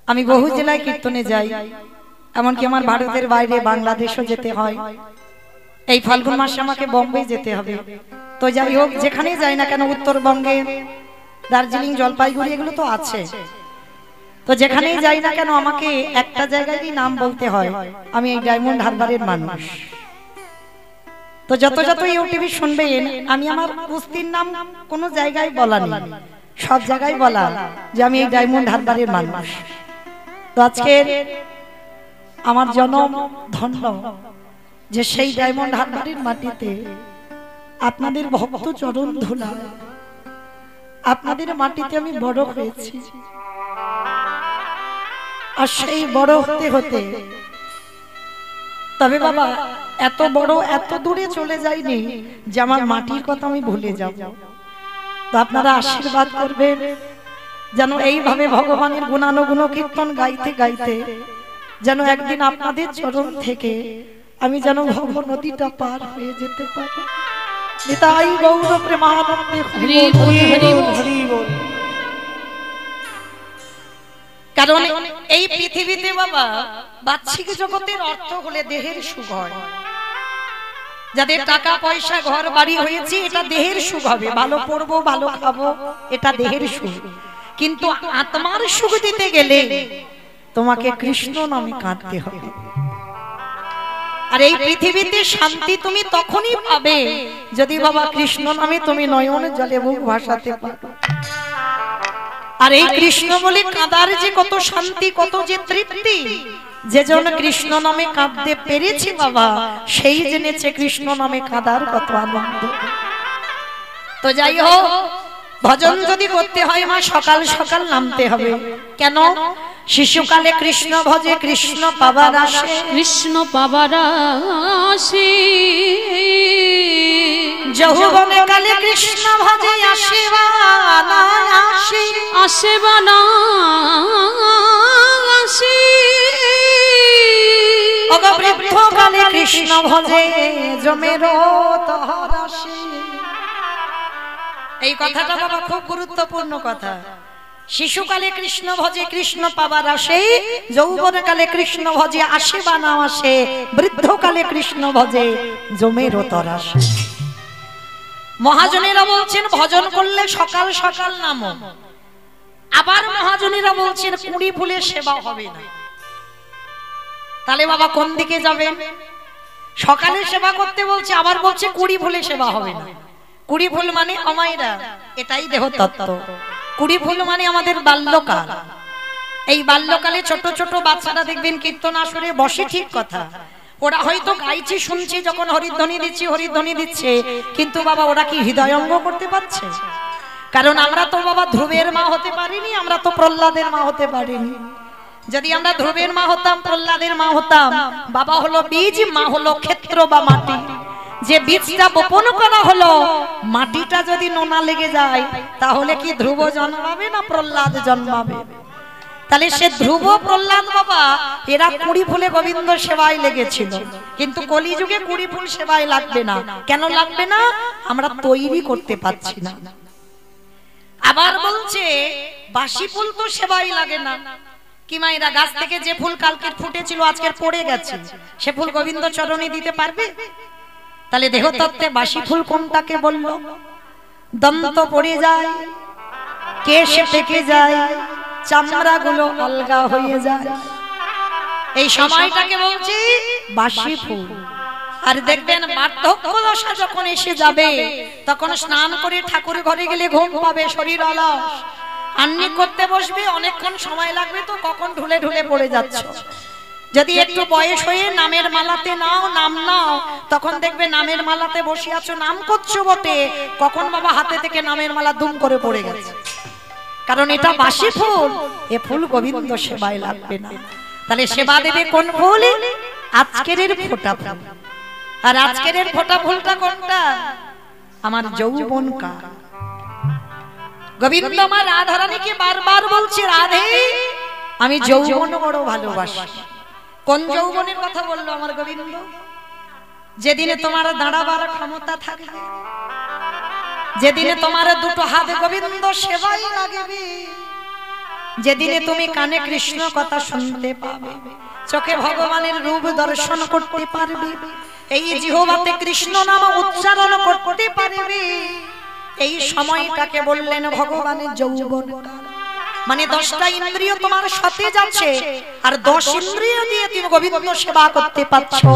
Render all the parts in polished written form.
আমি বহু জেলায় কীর্তনে যাই, এমনকি আমার ভারতের বাইরে বাংলাদেশও যেতে হয়। এই ফাল্গুন মাসে আমাকে বোম্বে যেতে হবে। তো যাই হোক, যেখানেই যাই না কেন, উত্তরবঙ্গে দার্জিলিং, জলপাইগুড়ি এগুলো তো আছে, তো যেখানেই যাই না কেন আমাকে একটা জায়গারই নাম বলতে হয়, আমি এই ডায়মন্ড হারবারের মানুষ। তো যত যত ইউটিউবে শুনবেন, আমি আমার কুস্তির নাম কোনো জায়গায় বলা নেই, সব জায়গায় বলা যে আমি এই ডায়মন্ড হারবারের মানুষ। তো আজকে আমার জন্ম ধন্য যে সেই ডায়মন্ড হারবারের মাটিতে আপনাদের ভক্ত চরণ ধুলা, আপনাদের মাটিতে আমি বড় হয়েছি। আর সেই বড় হতে হতে তবে বাবা এত বড় এত দূরে চলে যাইনি যে আমার মাটির কথা আমি ভুলে যাব। তো আপনারা আশীর্বাদ করবেন যেন এইভাবে ভগবানের গুণানুগুণ কীর্তন গাইতে গাইতে যেন একদিন আপনাদের চরণ থেকে আমি যেন ভব নদীটা পার হয়ে যেতে পারি। নিতাই গৌর প্রেমানন্দে হরি বল হরি বল হরি বল। কারণ এই পৃথিবীতে বাবা বাহ্যিক জগতের অর্থ হলে দেহের সুখ হয়। যাদের টাকা পয়সা ঘর বাড়ি হয়েছে, এটা দেহের সুখ হবে, ভালো পড়বো ভালো খাবো, এটা দেহের সুখ। কিন্তু আত্মার সুখ দিতে গেলে তোমাকে কৃষ্ণ নামে কাঁদতে হবে। আর এই পৃথিবীতে শান্তি তুমি তখনই পাবে যদি বাবা কৃষ্ণ নামে তুমি নয়ন জলে মুখ ভাসাতে পারো। আর এই কৃষ্ণ বলে কাঁদার যে কত শান্তি, কত যে তৃপ্তি, যেজন কৃষ্ণ নামে কাঁদতে পেরেছে বাবা সেই জেনেছে কৃষ্ণ নামে কাঁদার কত আনন্দ। তো যাই হোক, ভজন যদি করতে হয় মা সকাল সকাল নামতে হবে। কেন? শিশুকালে কৃষ্ণ ভজে কৃষ্ণ পাবার আসে, কৃষ্ণ পাবার আসে। যৌবনে কালে কৃষ্ণ ভজে আসে বানা আসে, আসে বানা আসে। বৃদ্ধ কালে কৃষ্ণ ভজে জমেরো তহর আসে। এই কথাটা বাবা খুব গুরুত্বপূর্ণ কথা। শিশুকালে কৃষ্ণ ভজে কৃষ্ণ পাবার আসে, যৌবনকালে কৃষ্ণ ভজে আসে বা না আসে, বৃদ্ধকালে কৃষ্ণ ভজে জমের তর আসে। মহাজনেরা বলছেন ভজন করলে সকাল সকাল নামো, আবার মহাজনেরা বলছেন কুড়ি ফুলে সেবা হবে না। তাহলে বাবা কোন দিকে যাবেন? সকালে সেবা করতে বলছে, আবার বলছে কুড়ি ফুলে সেবা হবে না। কুড়ি ফুল মানে অমাইরা, এটাই দেহ তত্ত্ব। কুড়ি ফুল মানে আমাদের বাল্যকাল। এই বাল্যকালে ছোট ছোট বাচ্চারা দেখবেন কীর্তন আসরে বসে, ঠিক কথা, ওরা হয়তো গাইছে শুনছে, যখন হরিধ্বনি দিচ্ছে হরিধ্বনি দিচ্ছে, কিন্তু বাবা ওরা কি হৃদয়ঙ্গ করতে পারছে? কারণ আমরা তো বাবা ধ্রুবের মা হতে পারিনি, আমরা তো প্রহ্লাদের মা হতে পারিনি। যদি আমরা ধ্রুবের মা হতাম, প্রহ্লাদের মা হতাম, বাবা হলো বীজ, মা হলো ক্ষেত্র বা মাটি। যে বীজটা বপন করা হলো, মাটিটা যদি নোনা লেগে যায় তাহলে কি ধ্রুব জন্মাবে না প্রহ্লাদ জন্মাবে? তাহলে সে ধ্রুব প্রহ্লাদ বাবা এরা কুড়ি ফুলে গোবিন্দ সেবায় লেগেছিল, কিন্তু কলিযুগে কুড়ি ফুল সেবায় লাগবে না। কেন লাগবে না? আমরা তৈরি করতে পারছি না। আবার বলছে বাসি ফুল তো সেবায় লাগে না। কি মায়েরা, গাছ থেকে যে ফুল কালকে ফুটেছিল আজকের পড়ে গেছে, সে ফুল গোবিন্দ চরণে দিতে পারবে? তাহলে দেহ তত্ত্বে বাসি ফুল কোনটাকে বললো? দন্ত পড়ে যায়, কেশ পেকে যায়, চামড়া গুলো আলগা হয়ে যায়, এই সময়টাকে বলছি বাসি ফুল। আর দেখবেন বার্ধক্য দশা যখন এসে যাবে, তখন স্নান করে ঠাকুর ঘরে গেলে ঘুম পাবে, শরীর অলস, আন্নি করতে বসবে, অনেকক্ষণ সময় লাগবে, তো কখন ঢুলে ঢুলে পড়ে যাচ্ছ। যদি একটু বয়স হয়ে নামের মালাতে নাও, নাম নাও, তখন দেখবে নামের মালাতে বসে আছো, নাম করছো বটে, কখন বাবা হাতে থেকে নামের মালা দুম করে পড়ে গেছে। কারণ এটা বাসি ফুল, এ ফুল গোবিন্দ সেবায় লাগবে না। তাহলে সেবা দেবে কোন ফুল? আজকের ফোঁটা ফুল। আর আজকের ফোঁটা ফুলটা কোনটা? আমার যৌবন কাল। গোবিন্দ মা রাধারানীকে বারবার বলছে, রাধে আমি যৌবন বড় ভালোবাসি। কোন যৌবনের কথা বললো আমার গোবিন্দ? যেদিনে তোমার দাঁড়াবার ক্ষমতা থাকবে, যেদিনে তোমার দুটো হাত গোবিন্দ সেবাই লাগবে, যেদিনে তুমি কানে কৃষ্ণ কথা শুনতে পাবে, চোখে ভগবানের রূপ দর্শন করতে পারবে, এই জিহ্বাতে কৃষ্ণ নাম উচ্চারণ করতে পারবে, এই সময়টাকে বললেন ভগবানের যৌবন। মানে 10টা ইন্দ্রিয় তোমার সাথে যাচ্ছে, আর 10 ইন্দ্রিয় দিয়ে তুমি গোবিন্দ সেবা করতে পারছো।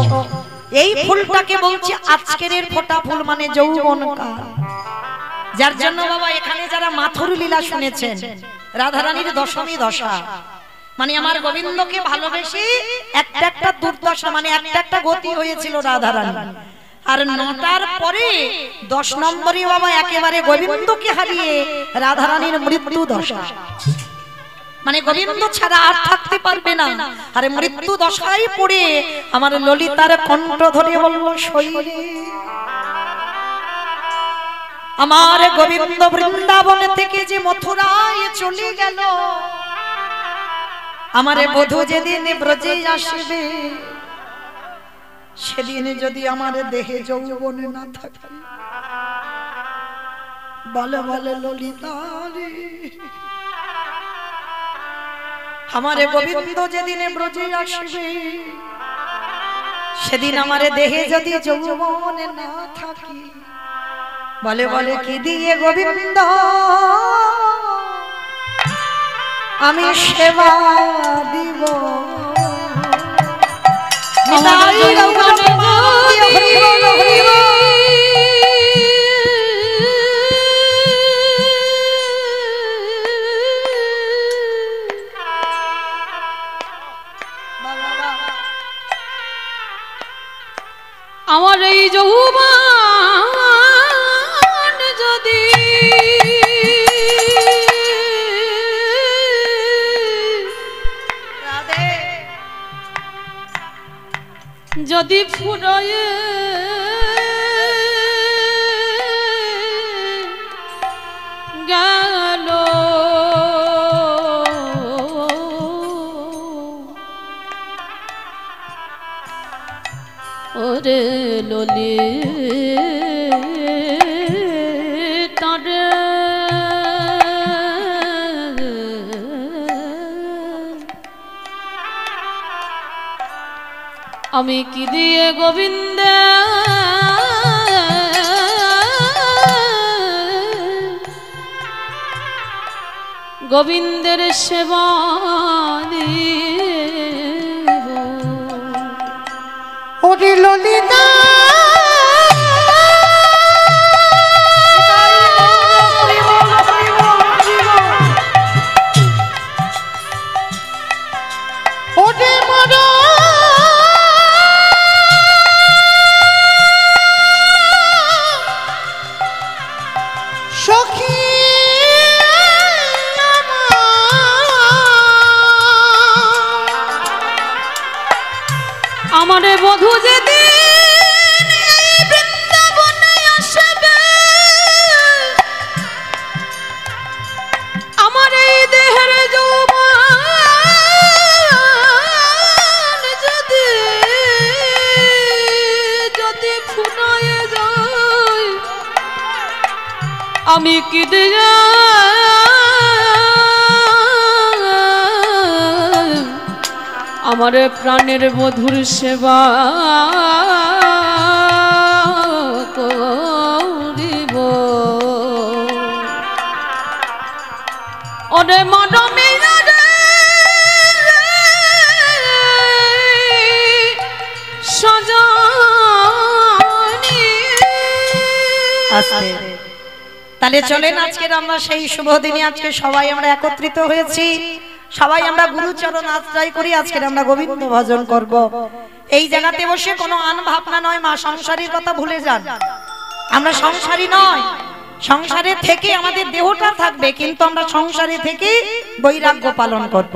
এই ফুলটাকে বলছে আজকের ফোঁটা ফুল, মানে যৌবন কাল। যার জন্য বাবা এখানে যারা মাথুর লীলা শুনেছেন, রাধারানীর দশমী দশা, মানে আমার গোবিন্দকে ভালোবেসে একটা একটা দুর্দশা, মানে একটা একটা গতি হয়েছিল রাধারানী। আর 9টার পরে 10 নম্বরে বাবা একেবারে গোবিন্দকে হারিয়ে রাধারানীর মৃত্যু দশা, মানে গোবিন্দ ছাড়া আর থাকতে পারবে না। আর মৃত্যু দশায় পড়ে আমার ললিতার কণ্ঠ ধরে বলল, শৈরে আমার গোবিন্দ বৃন্দাবন থেকে যে মথুরায় চলে গেল, আমারে বধূ যেদিন ব্রজে আসবে, সেদিন যদি আমার দেহে যৌবন না থাকে, বলে বলে ললিতা রে, আমারে গোবিন্দ যেদিন ব্রজে আসবে, সেদিন আমার দেহে যদি যৌবন না থাকে, বলে বলে কি দিয়ে গোবিন্দ আমি সেবা দিব। আমার এই যৌবন যদি যদি ফুরয়ে গেল, ওরে ললিতা রে, আমি কি দিয়ে গোবিন্দ গোবিন্দের সেবা দিব। ওরে ললিতা ওরে মরা সখী আমারে বধূ যেদিন বৃন্দাবনে আসবে, আমার এই দেহের যৌবন যদি যদি ফুরায়ে যায়, আমি কি দিয়া আমার প্রাণের বধুর সেবা করিব। ওরে মনমে সজনী, তাহলে চলেন আজকের আমরা সেই শুভ দিনে আজকে সবাই আমরা একত্রিত হয়েছি, সবাই আমরা গুরুচরণ আশ্রয় করি, আজকে আমরা গোবিন্দ ভজন করব। এই জায়গাতে বসে কোনো আন ভাবনা নয়, মা সংসারের কথা ভুলে যান। আমরা সংসারী নয়, সংসারে থেকে আমাদের দেহটা থাকবে, কিন্তু আমরা সংসারে থেকে বৈরাগ্য পালন করব।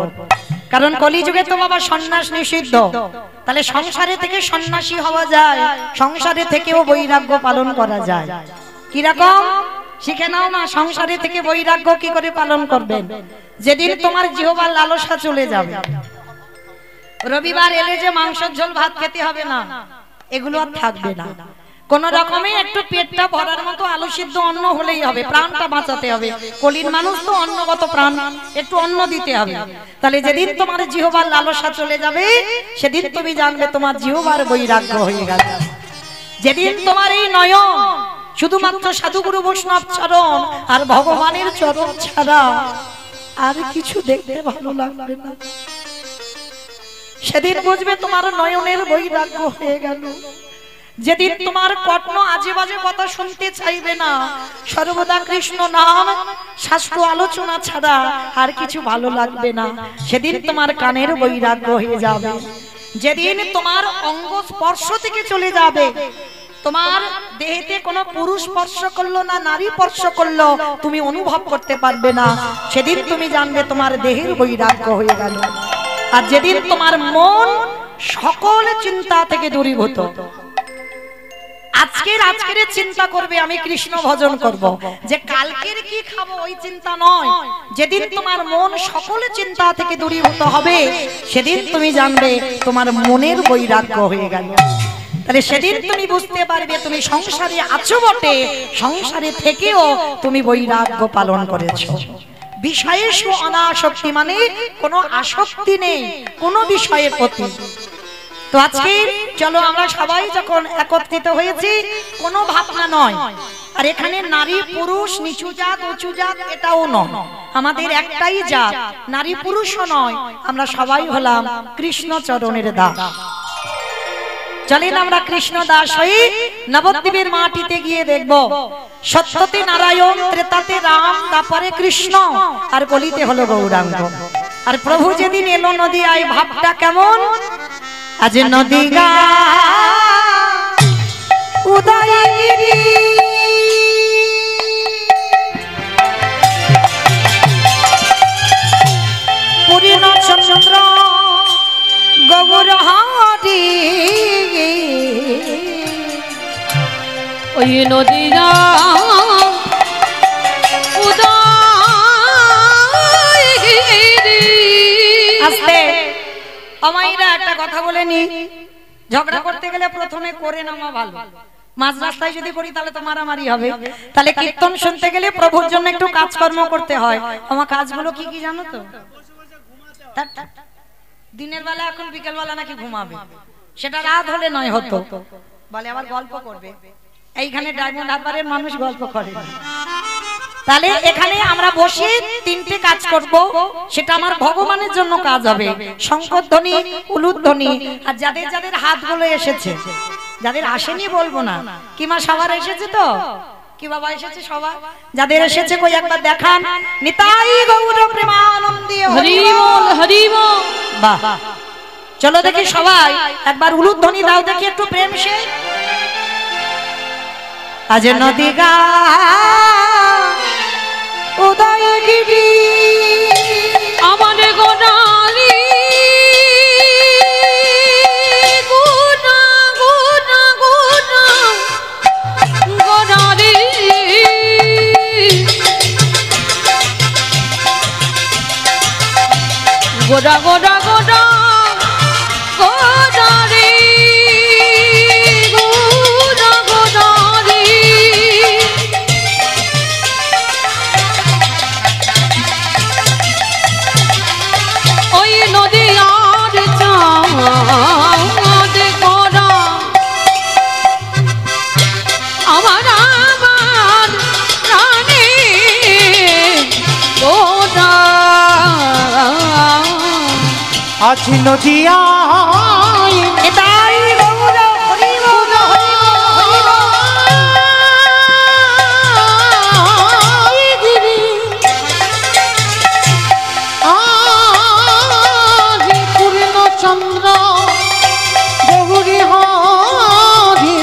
কারণ কলিযুগে তো বাবা সন্ন্যাস নিষিদ্ধ, তাহলে সংসারে থেকে সন্ন্যাসী হওয়া যায়, সংসারে থেকেও বৈরাগ্য পালন করা যায়। কিরকম শিখে নাও না, সংসারে থেকে বৈরাগ্য কি করে পালন করবেন। যেদিন তোমার জিহ্বার লালসা চলে যাবে, রবিবার এলে যে মাংসের ঝোল ভাত খেতে হবে না, এগুলো আর থাকবে না। কোন রকমে একটু পেটটা ভরার মতো আলু সিদ্ধ অন্ন হলেই হবে, প্রাণটা বাঁচাতে হবে। কলির মানুষ তো অন্নগত প্রাণ, একটু অন্ন দিতে হবে। তাহলে যেদিন তোমার জিহ্বার লালসা চলে যাবে সেদিন তুমি জানবে তোমার জিহ্বার বৈরাগ্য হয়ে গেল। যেদিন তোমার এই নয়ন শুধুমাত্র সাধুগুরু বৈষ্ণব চরণ আর ভগবানের চরণ ছাড়া আর কিছু দেখতে ভালো লাগবে না, সেদিন বুঝবে তোমার নয়নের বৈরাগ্য হয়ে গেল। যেদিন তোমার কর্ণ আজে বাজে কথা শুনতে চাইবে না, সর্বদা কৃষ্ণ নাম শাস্ত্র আলোচনা ছাড়া আর কিছু ভালো লাগবে না, সেদিন তোমার কানের বৈরাগ্য হয়ে যাবে। যেদিন তোমার অঙ্গ স্পর্শ থেকে চলে যাবে, তোমার দেহেতে কোনো পুরুষ স্পর্শ করলো না নারী স্পর্শ করলো তুমি অনুভব করতে পারবে না, সেদিন তুমি জানবে তোমার দেহের বৈরাগ্য হয়ে গেল। আর যেদিন তোমার মন সকল চিন্তা থেকে দূরীভূত, আজকের চিন্তা করবে আমি কৃষ্ণ ভজন করব, যে কালকের কি খাবো ওই চিন্তা নয়। যেদিন তোমার মন সকল চিন্তা থেকে দূরীভূত হবে সেদিন তুমি জানবে তোমার মনের বৈরাগ্য হয়ে গেল। তাহলে সেদিন তুমি বুঝতে পারবে তুমি সংসারে আছো বটে, সংসারে থেকেও তুমি বৈরাগ্য পালন করেছো। বিষয়েষু অনাসক্তি মানে কোনো আসক্তি নেই কোনো বিষয়ের প্রতি। তো আজকে চলো আমরা সবাই যখন একত্রিত হয়েছি কোনো ভাবনা নয়, আর এখানে নারী পুরুষ নিচু জাত উঁচু জাত এটাও নয়, আমাদের একটাই জাত, নারী পুরুষও নয়, আমরা সবাই হলাম কৃষ্ণ চরণের দাস। চলেন আমরা কৃষ্ণ দাস হই, নবদ্বীপের মাটিতে গিয়ে দেখব সত্যতে নারায়ণ, ত্রেতাতে রাম, তারপরে কৃষ্ণ, আর কলিতে হলো গৌরাঙ্গ। আর প্রভু যেদিন এলো নদিয়ায় ভাবটা কেমন, আজ নদী গা উদয়গিরি পূর্ণ চন্দ্র গৌরহারি, ওই নদীরা আস্তে আমাইরা একটা কথা বলে নি, ঝগড়া করতে গেলে প্রথমে করে নামা ভালো, মাঝ রাস্তায় যদি করি তাহলে তো মারামারি হবে। তাহলে কীর্তন শুনতে গেলে প্রভুর জন্য একটু কাজকর্ম করতে হয়। আমার কাজগুলো কি কি জানো তো? দিনের বেলা এখন বিকেল বেলা নাকি ঘুমাবে, সেটা রাত হলে নয় হতো, বলে আবার গল্প করবে। এইখানে ডায়মন্ড হারবারের মানুষ গল্প করে না। তাহলে এখানে আমরা বসে তিনটে কাজ করব, সেটা আমার ভগবানের জন্য কাজ হবে। শঙ্খধ্বনি, উলুধ্বনি, আর যাদের যাদের হাতগুলো এসেছে, যাদের আসেনি বলবো না, কি মা সবার এসেছে তো? কি বাবা এসেছে সবার? যাদের এসেছে কই একবার দেখান। নিতাই গৌর প্রেমানন্দে হরি বল হরি বল। বাহ, চলো দেখি সবাই একবার উলুধ্বনি দাও দেখি একটু প্রেম সে। আজ নদী গা উদয়গিরি আমার গোনারি গোনা গোনা গোনা গোনারি গোনা গোনা গোনা গোনারি গোনা গোনারি ওই নদী আর চাঁদ করা আমার আমার প্রাণে গোনা আজ নদিয়ায় নিতাই গৌর হরি বল হরি বল হরি বল। আজ পূর্ণ চন্দ্র গৌরী হরি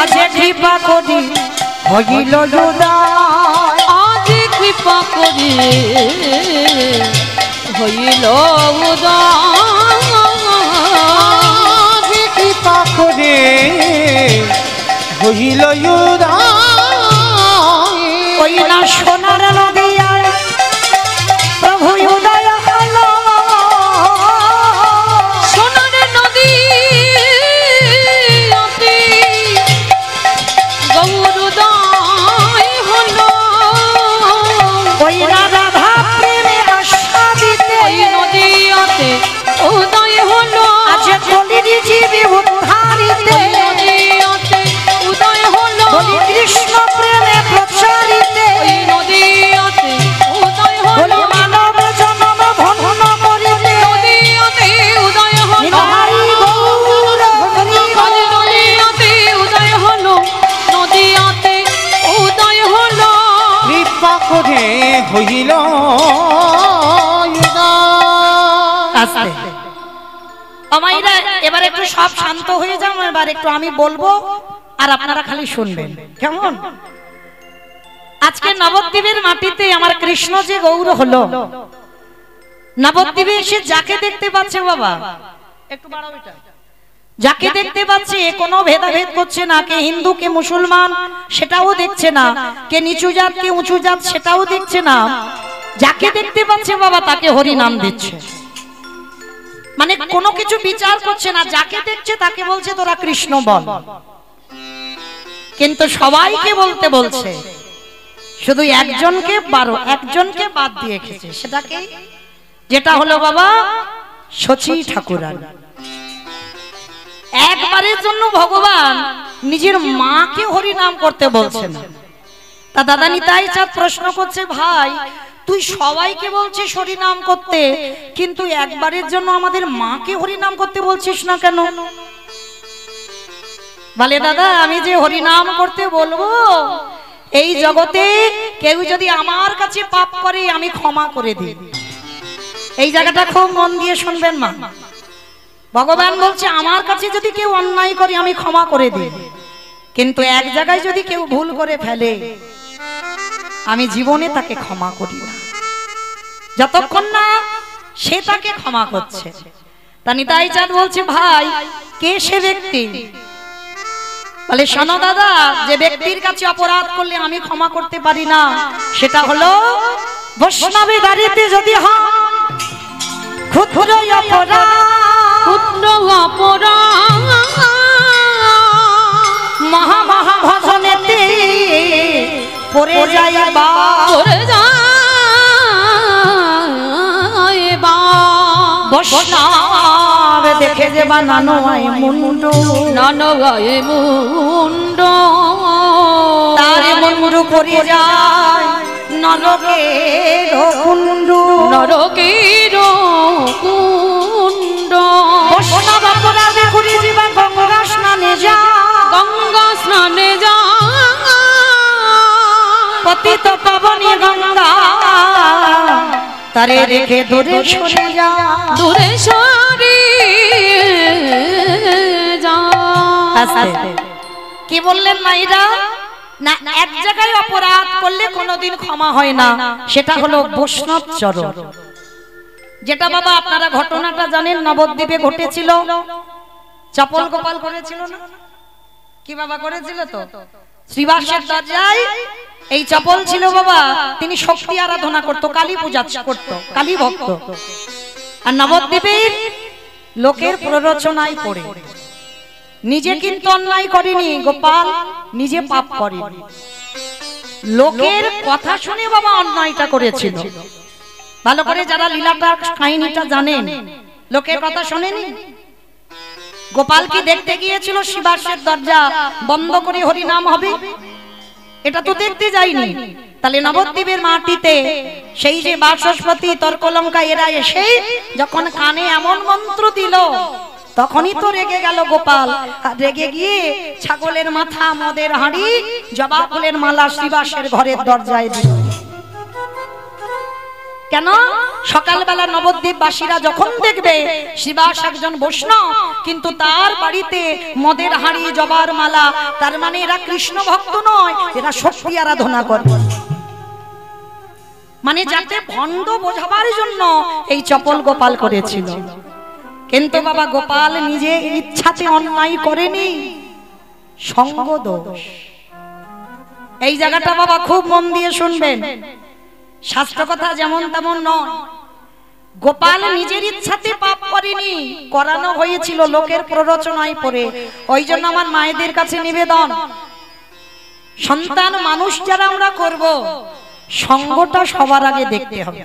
আজ কৃপা করি হইল উদয়, আজ কৃপা করি হইল উদয়, আজ কৃপা করে হইল উদয়। ওই না সোনার নদিয়ায় প্রভু উদয় হলো, সোনার নদী নদীতে উদয় হলো আজ কলির জীবে উদ্ধারিতে নদীতে উদয় হলো বলি কৃষ্ণ প্রেমে প্রচারিতে ওই নদীতে উদয় হলো বলি মানব জন্ম ভন্ন করিতে নদীতে উদয় হলো হরি গৌর হরি ওই নদীতে উদয় হলো নদীতে উদয় হলো কৃপা করে হইল আস্তে আমাইরা এবার একটু সব শান্ত হয়ে যাও, এবার একটু আমি বলবো আর আপনারা খালি শুনবেন, কেমন? আজকে নবদ্বীপের মাটিতে আমার কৃষ্ণ যে গৌর হলো, নবদ্বীপে এসে যাকে দেখতে পাচ্ছে বাবা, একটু বাড়াও এটা, যাকে দেখতে পাচ্ছে কোনো ভেদাভেদ করছে না, কে হিন্দু কে মুসলমান সেটাও দেখছে না, কে নিচু জাত কে উঁচু জাত সেটাও দেখছে না, যাকে দেখতে পাচ্ছে বাবা তাকে হরি নাম দিচ্ছে, মানে কোনো কিছু বিচার করছে না, যাকে দেখছে তাকে বলছে তোরা কৃষ্ণ বল, কিন্তু সবাইকে বলতে বলছে, শুধু একজনকে একজনকে বাদ দিয়ে রেখেছে, সেটাকে যেটা হলো বাবা শচী ঠাকুরান। একবারের জন্য ভগবান নিজের মাকে হরি নাম করতে বলছেন। তা দাদা নিতাই চাঁদ প্রশ্ন করছে, ভাই তুই সবাইকে বলছিস হরি নাম করতে, কিন্তু একবারের জন্য আমাদের মাকে হরি নাম করতে বলছিস না কেন? বলে দাদা আমি যে হরি নাম করতে বলবো, এই জগতে কেউ যদি আমার কাছে পাপ করে আমি ক্ষমা করে দিই। এই জায়গাটা খুব মন দিয়ে শুনবেন মা, ভগবান বলছে আমার কাছে যদি কেউ অন্যায় করে আমি ক্ষমা করে দিই, কিন্তু এক জায়গায় যদি কেউ ভুল করে ফেলে আমি জীবনে তাকে ক্ষমা করি না, যতক্ষণ না সে তাকে ক্ষমা করছে। তা নিতাই চাঁদ বলছে, ভাই কে সে ব্যক্তি? বলে শোনো দাদা, যে ব্যক্তির কাছে অপরাধ করলে আমি ক্ষমা করতে পারি না, সেটা হলো বৈষ্ণবে দাঁড়িতে যদি হয় ক্ষুদ্র অপরাধ, ক্ষুদ্র অপরাধ মহা মহা ভজনেতে পড়ে যাইবা, পড়ে যাইবা, বৈষ্ণব দেখে যে বানানো হয় মুন্ড, নানবায় মুন্ড তার মুন্ড পড়ে যায় নরকের কুণ্ড, নরকের কুণ্ড। বৈষ্ণব অপরাধে ঘুরে যাবা গঙ্গা স্নানে যা, গঙ্গা স্নানে যা, পতিত পাবনী গঙ্গা তারে রেখে দূরে সরে যা, দূরে সরে যা। কি বললেন মাইরা? না, এক জায়গায় অপরাধ করলে কোনোদিন ক্ষমা হয় না, সেটা হলো বৈষ্ণব চরণ। যেটা বাবা আপনারা ঘটনাটা জানেন, নবদ্বীপে ঘটেছিল, চপল গোপাল করেছিল না? কি বাবা করেছিল? তো শ্রীবাসের দরজায় এই চপল ছিল বাবা, তিনি শক্তি আরাধনা করত, কালী পূজা করত, কালী ভক্ত। আর নবদ্বীপের লোকের প্ররোচনায় পড়ে নিজে কিন্তু অন্যায় করেনি, গোপাল নিজে পাপ করেনি, লোকের কথা শুনে বাবা অন্যায়টা করেছিল। ভালো করে যারা লীলাটা কাহিনীটা জানেন, লোকের কথা শোনেনি। গোপাল কি দেখতে গিয়েছিল শিবাসের দরজা বন্ধ করে হরি নাম হবে? এটা তো দেখতে যায়নি। তাহলে নবদ্বীপের মাটিতে সেই যে বাচস্পতি তর্কলঙ্কা এরা এসে যখন কানে এমন মন্ত্র দিল, তখনই তো রেগে গেল গোপাল। আর রেগে গিয়ে ছাগলের মাথা, মদের হাঁড়ি, জবা ফুলের মালা শিবাসের ঘরের দরজায় দিল। কেন? সকালবেলা নবদ্বীপবাসীরা যখন দেখবে শিবাস একজন বৈষ্ণব, কিন্তু তার বাড়িতে মদের হাঁড়ি, জবার মালা, তার মানে এরা কৃষ্ণ ভক্ত নয়, এরা শক্তি আরাধনা করে। মানে যাতে ভণ্ড বোঝাবার জন্য এই চপল গোপাল করেছিল। কিন্তু বাবা গোপাল নিজে ইচ্ছাতে অন্যায় করেনি, সঙ্গ দোষ। এই জায়গাটা বাবা খুব মন দিয়ে শুনবেন, শাস্ত্র কথা যেমন তেমন নয়। গোপাল নিজের ইচ্ছাতে পাপ করেনি, করানো হয়েছিল লোকের প্ররোচনায় পড়ে। ওই জন্য আমার মায়েদের কাছে নিবেদন, সন্তান মানুষ যারা আমরা করব, সঙ্গটা সবার আগে দেখতে হবে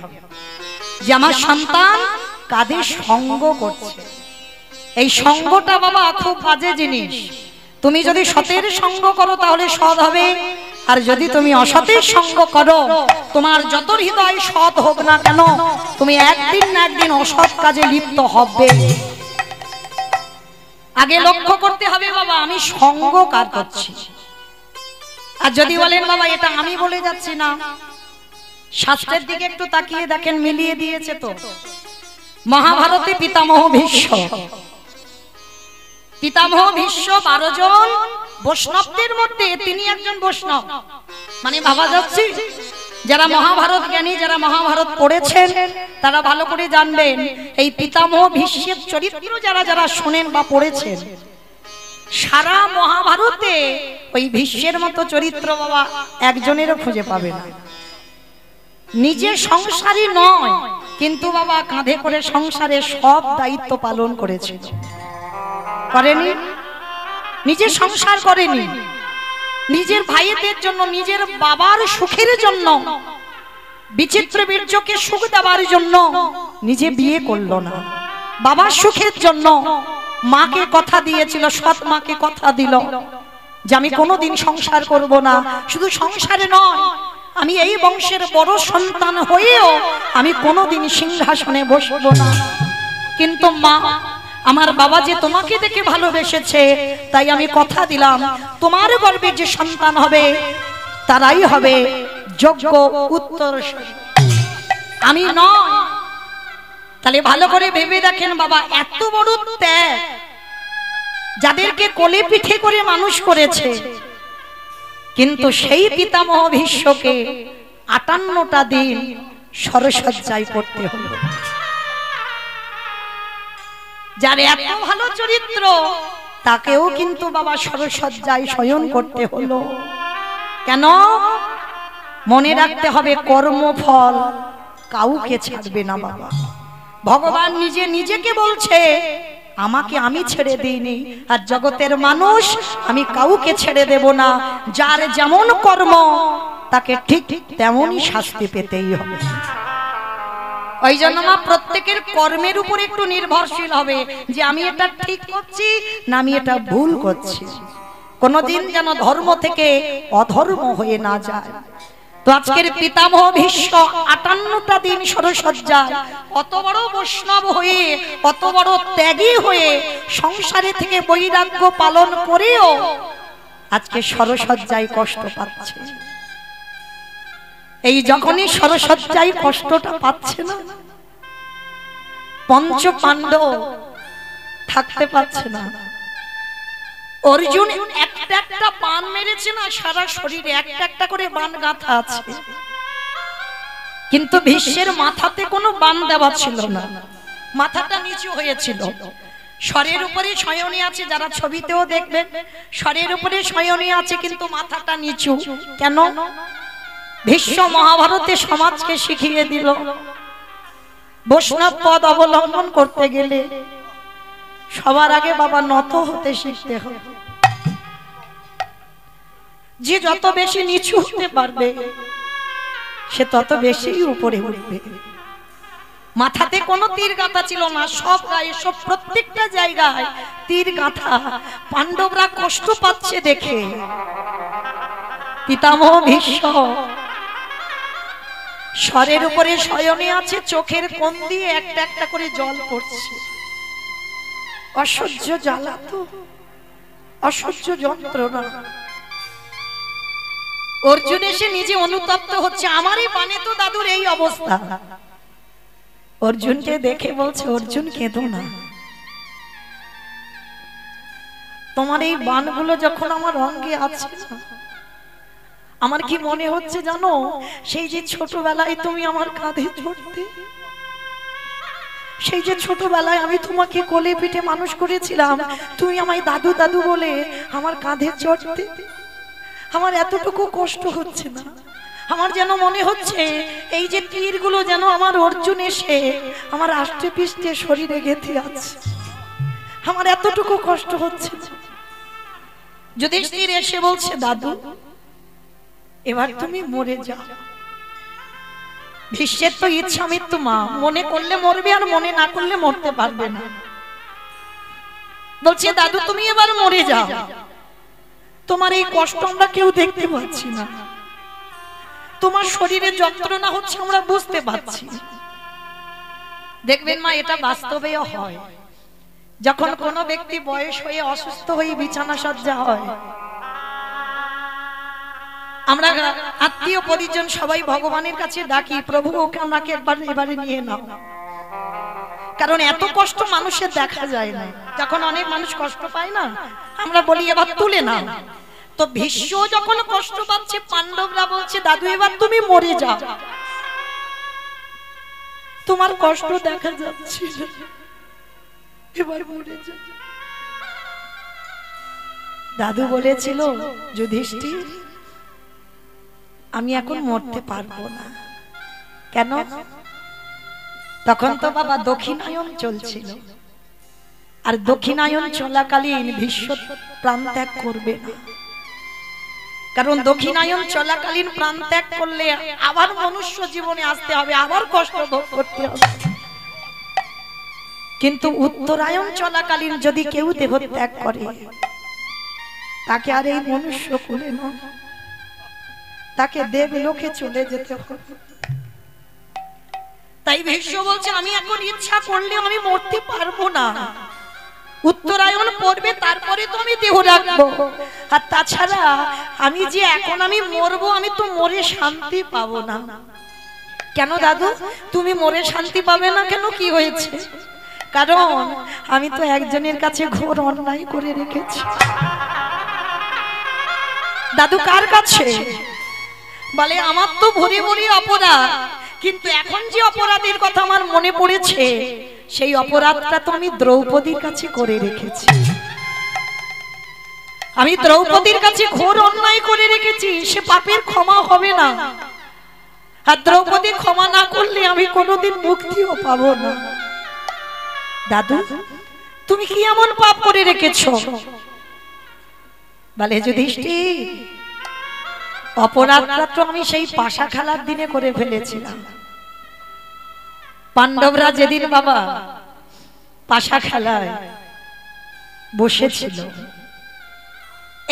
যে আমার সন্তান কাঁধে সঙ্গ করছে। এই সঙ্গটা বাবা খুব বাজে জিনিস। তুমি যদি সতের সঙ্গ করো তাহলে সৎ হবে, আর যদি তুমি অসতের সঙ্গ করো, তোমার যত হৃদয় সৎ হোক না কেন, তুমি একদিন না একদিন অসৎ কাজে লিপ্ত হবে। আগে লক্ষ্য করতে হবে বাবা আমি সঙ্গ কার করছি। আর যদি বলেন বাবা এটা আমি বলে যাচ্ছি না, শাস্ত্রের দিকে একটু তাকিয়ে দেখেন, মিলিয়ে দিয়েছে তো। মহাভারতে পিতামহ ভীষ্ম, পিতামহ ভীষ্ম 12 জন বৈষ্ণবদের মধ্যে তিনি একজন বৈষ্ণব। মানে ভাবা যাচ্ছে যারা মহাভারত জ্ঞানী, যারা মহাভারত পড়েছেন তারা ভালো করে জানবেন এই পিতামহ ভীষ্মের চরিত্র যারা যারা শোনেন বা পড়েছেন, সারা মহাভারতে ওই ভীষ্মের মতো চরিত্র বাবা একজনেরও খুঁজে পাবে না। নিজে সংসারী নয়, কিন্তু বাবা কাঁধে করে সংসারে সব দায়িত্ব পালন করেছে। করেনি? নিজে সংসার করেনি, নিজের ভাইদের জন্য, নিজের বাবার সুখের জন্য, বিচিত্র বীর্যকে সুখ দেওয়ার জন্য নিজে বিয়ে করলো না। বাবার সুখের জন্য মাকে কথা দিয়েছিল, সৎ মাকে কথা দিল যে আমি কোনোদিন সংসার করব না। শুধু সংসারে নয়, আমি এই বংশের বড় সন্তান হয়েও আমি কোনোদিন সিংহাসনে বসবো না। কিন্তু মা, আমার বাবা যে তোমাকে দেখে ভালোবেসেছে, তাই আমি কথা দিলাম তোমার গর্ভে যে সন্তান হবে তারাই হবে যোগ্য উত্তরসূরি, আমি নয়। তাহলে ভালো করে ভেবে দেখেন বাবা, এত বড় ত্যাগ, যাদেরকে কোলে পিঠে করে মানুষ করেছে, কিন্তু সেই পিতামহ ভীষ্মকে 58টা দিন সরসজ্জায় পড়তে হলো। যার এত ভালো চরিত্র তাকেও কিন্তু বাবা সরসজ্জায় শয়ন করতে হলো। কেন? মনে রাখতে হবে কর্মফল কাউকে ছাড়বে না বাবা। ভগবান নিজে নিজেকে বলছে আমাকে আমি ছেড়ে দিইনি, আর জগতের মানুষ আমি কাউকে ছেড়ে দেব না। যার যেমন কর্ম তাকে ঠিক তেমনই শাস্তি পেতেই হবে। ওই জন্য মা প্রত্যেকের কর্মের উপর একটু নির্ভরশীল হবে যে আমি এটা ঠিক করছি না আমি এটা ভুল করছি। কোনদিন যেন ধর্ম থেকে অধর্ম হয়ে না যায়। তো আজকের পিতামহ ভীষ্ম 58টা দিন সরসজ্জায়, অত বড় বৈষ্ণব হয়ে, অত বড় ত্যাগী হয়ে, সংসারে থেকে বৈরাগ্য পালন করেও আজকে সরসজ্জায় কষ্ট পাচ্ছে। এই যখনই সরসজ্জায় কষ্টটা পাচ্ছে না, পঞ্চ পাণ্ডব থাকতে পারছে না। অর্জুন একটা একটা বান মেরেছে না, সারা শরীরে একটা একটা করে বান গাঁথা আছে, কিন্তু ভীষ্মের মাথাতে কোনো বান দেওয়া ছিল না, মাথাটা নিচু হয়েছিল। শরের উপরে শয়নী আছে, যারা ছবিতেও দেখবেন শরের উপরে শয়নী আছে, কিন্তু মাথাটা নিচু। কেন? ভীষ্ম মহাভারতে সমাজকে শিখিয়ে দিল বৈষ্ণব পদ অবলম্বন করতে গেলে সবার আগে বাবা নত হতে শিখতে হবে। যে যত বেশি নিচু হতে পারবে সে তত বেশি উপরে উঠবে। মাথাতে কোনো তীর গাঁথা ছিল না, সব গায়ে, সব প্রত্যেকটা জায়গায় তীর গাঁথা। পাণ্ডবরা কষ্ট পাচ্ছে দেখে পিতামহ ভীষ্ম শরের উপরে শয়নে আছে, চোখের কোণ দিয়ে একটা একটা করে জল পড়ছে। অসহ্য জ্বালা, তো অসহ্য যন্ত্রণা। অর্জুন এসে নিজে অনুতপ্ত হচ্ছে, আমারই বানে তো দাদুর এই অবস্থা। অর্জুনকে দেখে বলছে, অর্জুন কেঁদো না, তোমার এই বানগুলো যখন আমার অঙ্গে আছে আমার কি মনে হচ্ছে জানো, সেই যে ছোটবেলায় তুমি আমার কাঁধে চড়তে, সেই যে ছোটবেলায় আমি তোমাকে কোলে পিঠে মানুষ করেছিলাম, তুমি আমায় দাদু দাদু বলে আমার কাঁধে চড়তে, আমার এতটুকু কষ্ট হচ্ছে না। আমার যেন মনে হচ্ছে এই যে তীরগুলো যেন আমার অর্জুন এসে আমার আষ্টে পৃষ্ঠে শরীরে গেঁথে আছে, আমার এতটুকু কষ্ট হচ্ছে। যুধিষ্ঠির এসে বলছে, দাদু এবার তুমি মরে যাও। ভীষ্মের তো ইচ্ছা মৃত্যু মা, মনে করলে মরবে আর মনে না করলে মরতে পারবে না। বলছে দাদু তুমি এবার মরে যাও, তোমার এই কষ্ট আমরা কেউ দেখতে পাচ্ছি না, তোমার শরীরে যন্ত্রণা হচ্ছে আমরা বুঝতে পারছি। দেখবেন মা এটা বাস্তবেও হয়, যখন কোনো ব্যক্তি বয়স হয়ে অসুস্থ হয়ে বিছানা সজ্জা হয়, আমরা আত্মীয় পরিজন সবাই ভগবানের কাছে ডাকি, প্রভু ওকে ওনাকে একবার এবারে নিয়ে নাও, কারণ এত কষ্ট মানুষের দেখা যায় না। যখন অনেক মানুষ কষ্ট পায় না, আমরা বলি এবার তুলে নাও। তো ভীষ্ম যখন কষ্ট পাচ্ছে, পাণ্ডবরা বলছে দাদু এবার তুমি মরে যাও, তোমার কষ্ট দেখা যাচ্ছে না, এবার মরে যাও। দাদু বলেছিল যুধিষ্ঠির আমি এখন মরতে পারবো না। কেন? তখন তো বাবা দক্ষিণায়ন চলছিল, আর দক্ষিণায়ন চলাকালীন ভীষ্ম প্রাণ ত্যাগ করবে না, কারণ দক্ষিণায়ন চলাকালীন প্রাণ ত্যাগ করলে আবার মনুষ্য জীবনে আসতে হবে, আবার কষ্ট ভোগ করতে হবে। কিন্তু উত্তরায়ণ চলাকালীন যদি কেউ দেহ ত্যাগ করে, তাকে আর এই মনুষ্য কুলে নয়, তাকে দেবলোকে চলে যেতে হবে। তাই ভীষ্ম বলছে আমি এখন ইচ্ছা করলে আমি মরতে পারবো না, উত্তরায়ণ পড়বে তারপরে তো আমি দেহ রাখবো, আর তাছাড়া আমি যে এখন আমি মরবো, আমি তো মরে শান্তি পাবো না। কেন দাদু তুমি মরে শান্তি পাবে না কেন, কি হয়েছে? কারণ আমি তো একজনের কাছে ঘোর অন্যায় করে রেখেছি। দাদু কার কাছে? বলে আমার তো ভরে ভরে অপরাধ, কিন্তু এখন যে অপরাধের কথা আমার মনে পড়েছে, সেই অপরাধটা তো আমি দ্রৌপদীর কাছে করে রেখেছি। আমি দ্রৌপদীর কাছে ঘোর অন্যায় করে রেখেছি, সে পাপের ক্ষমা হবে না, আর দ্রৌপদী ক্ষমা না করলে আমি কোনোদিন মুক্তিও পাবো না। দাদু তুমি কি এমন পাপ করে রেখেছো? বলে যুধিষ্ঠির অপরাধটা তো আমি সেই পাশা খেলার দিনে করে ফেলেছিলাম। পাণ্ডবরা যেদিন বাবা পাশা খেলায় বসেছিল,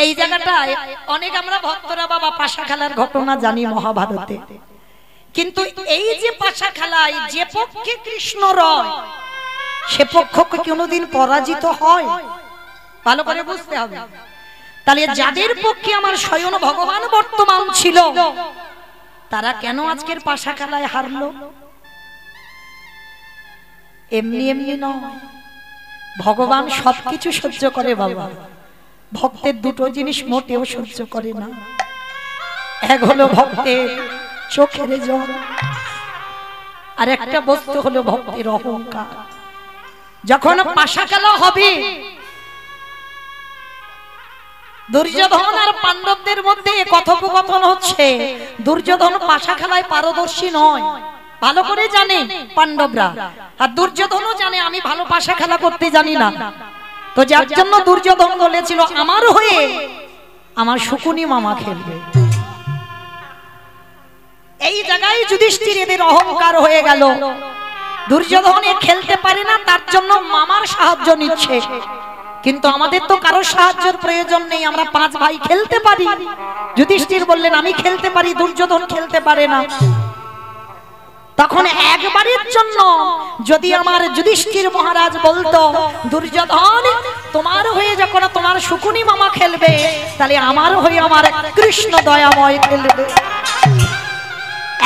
এই জায়গাটায় অনেক আমরা ভক্তরা বাবা পাশা খেলার ঘটনা জানি মহাভারতে, কিন্তু এই যে পাশা খেলায় যে পক্ষে কৃষ্ণ রয়, সে পক্ষ কোনোদিন পরাজিত হয়? ভালো করে বুঝতে হবে। তাহলে যাদের পক্ষে আমার স্বয়ং ভগবান বর্তমান ছিল, তারা কেন আজকের পাশা খেলায় হারলো? এমনি এমনি নয়, ভগবান সবকিছু সহ্য করে বাবা, ভক্তের দুটো জিনিস মোটেও সহ্য করে না। এক হলো ভক্তের চোখের জল, আর একটা বস্তু হলো ভক্তের অহংকার। যখন পাশা খেলা হবে, দুর্যোধন আর পাণ্ডবদের মধ্যে কথোপকথন হচ্ছে, দুর্যোধন পাশা খেলায় পারদর্শী নয়, ভালো করে জানে পাণ্ডবরা, আর দুর্যোধনও জানে আমি ভালো পাশা খেলা করতে জানি না। তো যার জন্য দুর্যোধন বলেছিল আমার হয়ে আমার শকুনি মামা খেলবে। এই জায়গায় যুধিষ্ঠির এদের অহংকার হয়ে গেল, দুর্যোধন খেলতে পারে না, তার জন্য মামার সাহায্য নিচ্ছে। কিন্তু আমাদের তো কারো সাহায্যের প্রয়োজন নেই, আমরা পাঁচ ভাই খেলতে পারি। যুধিষ্ঠির বললেন আমি খেলতে পারি, দুর্যোধন খেলতে পারে না। তখন একবারের জন্য যদি আমার যুধিষ্ঠির মহারাজ বলতো দুর্যোধন তোমার হয়ে যখন তোমার শকুনি মামা খেলবে, তাহলে আমার হয়ে আমার কৃষ্ণ দয়াময় খেলবে,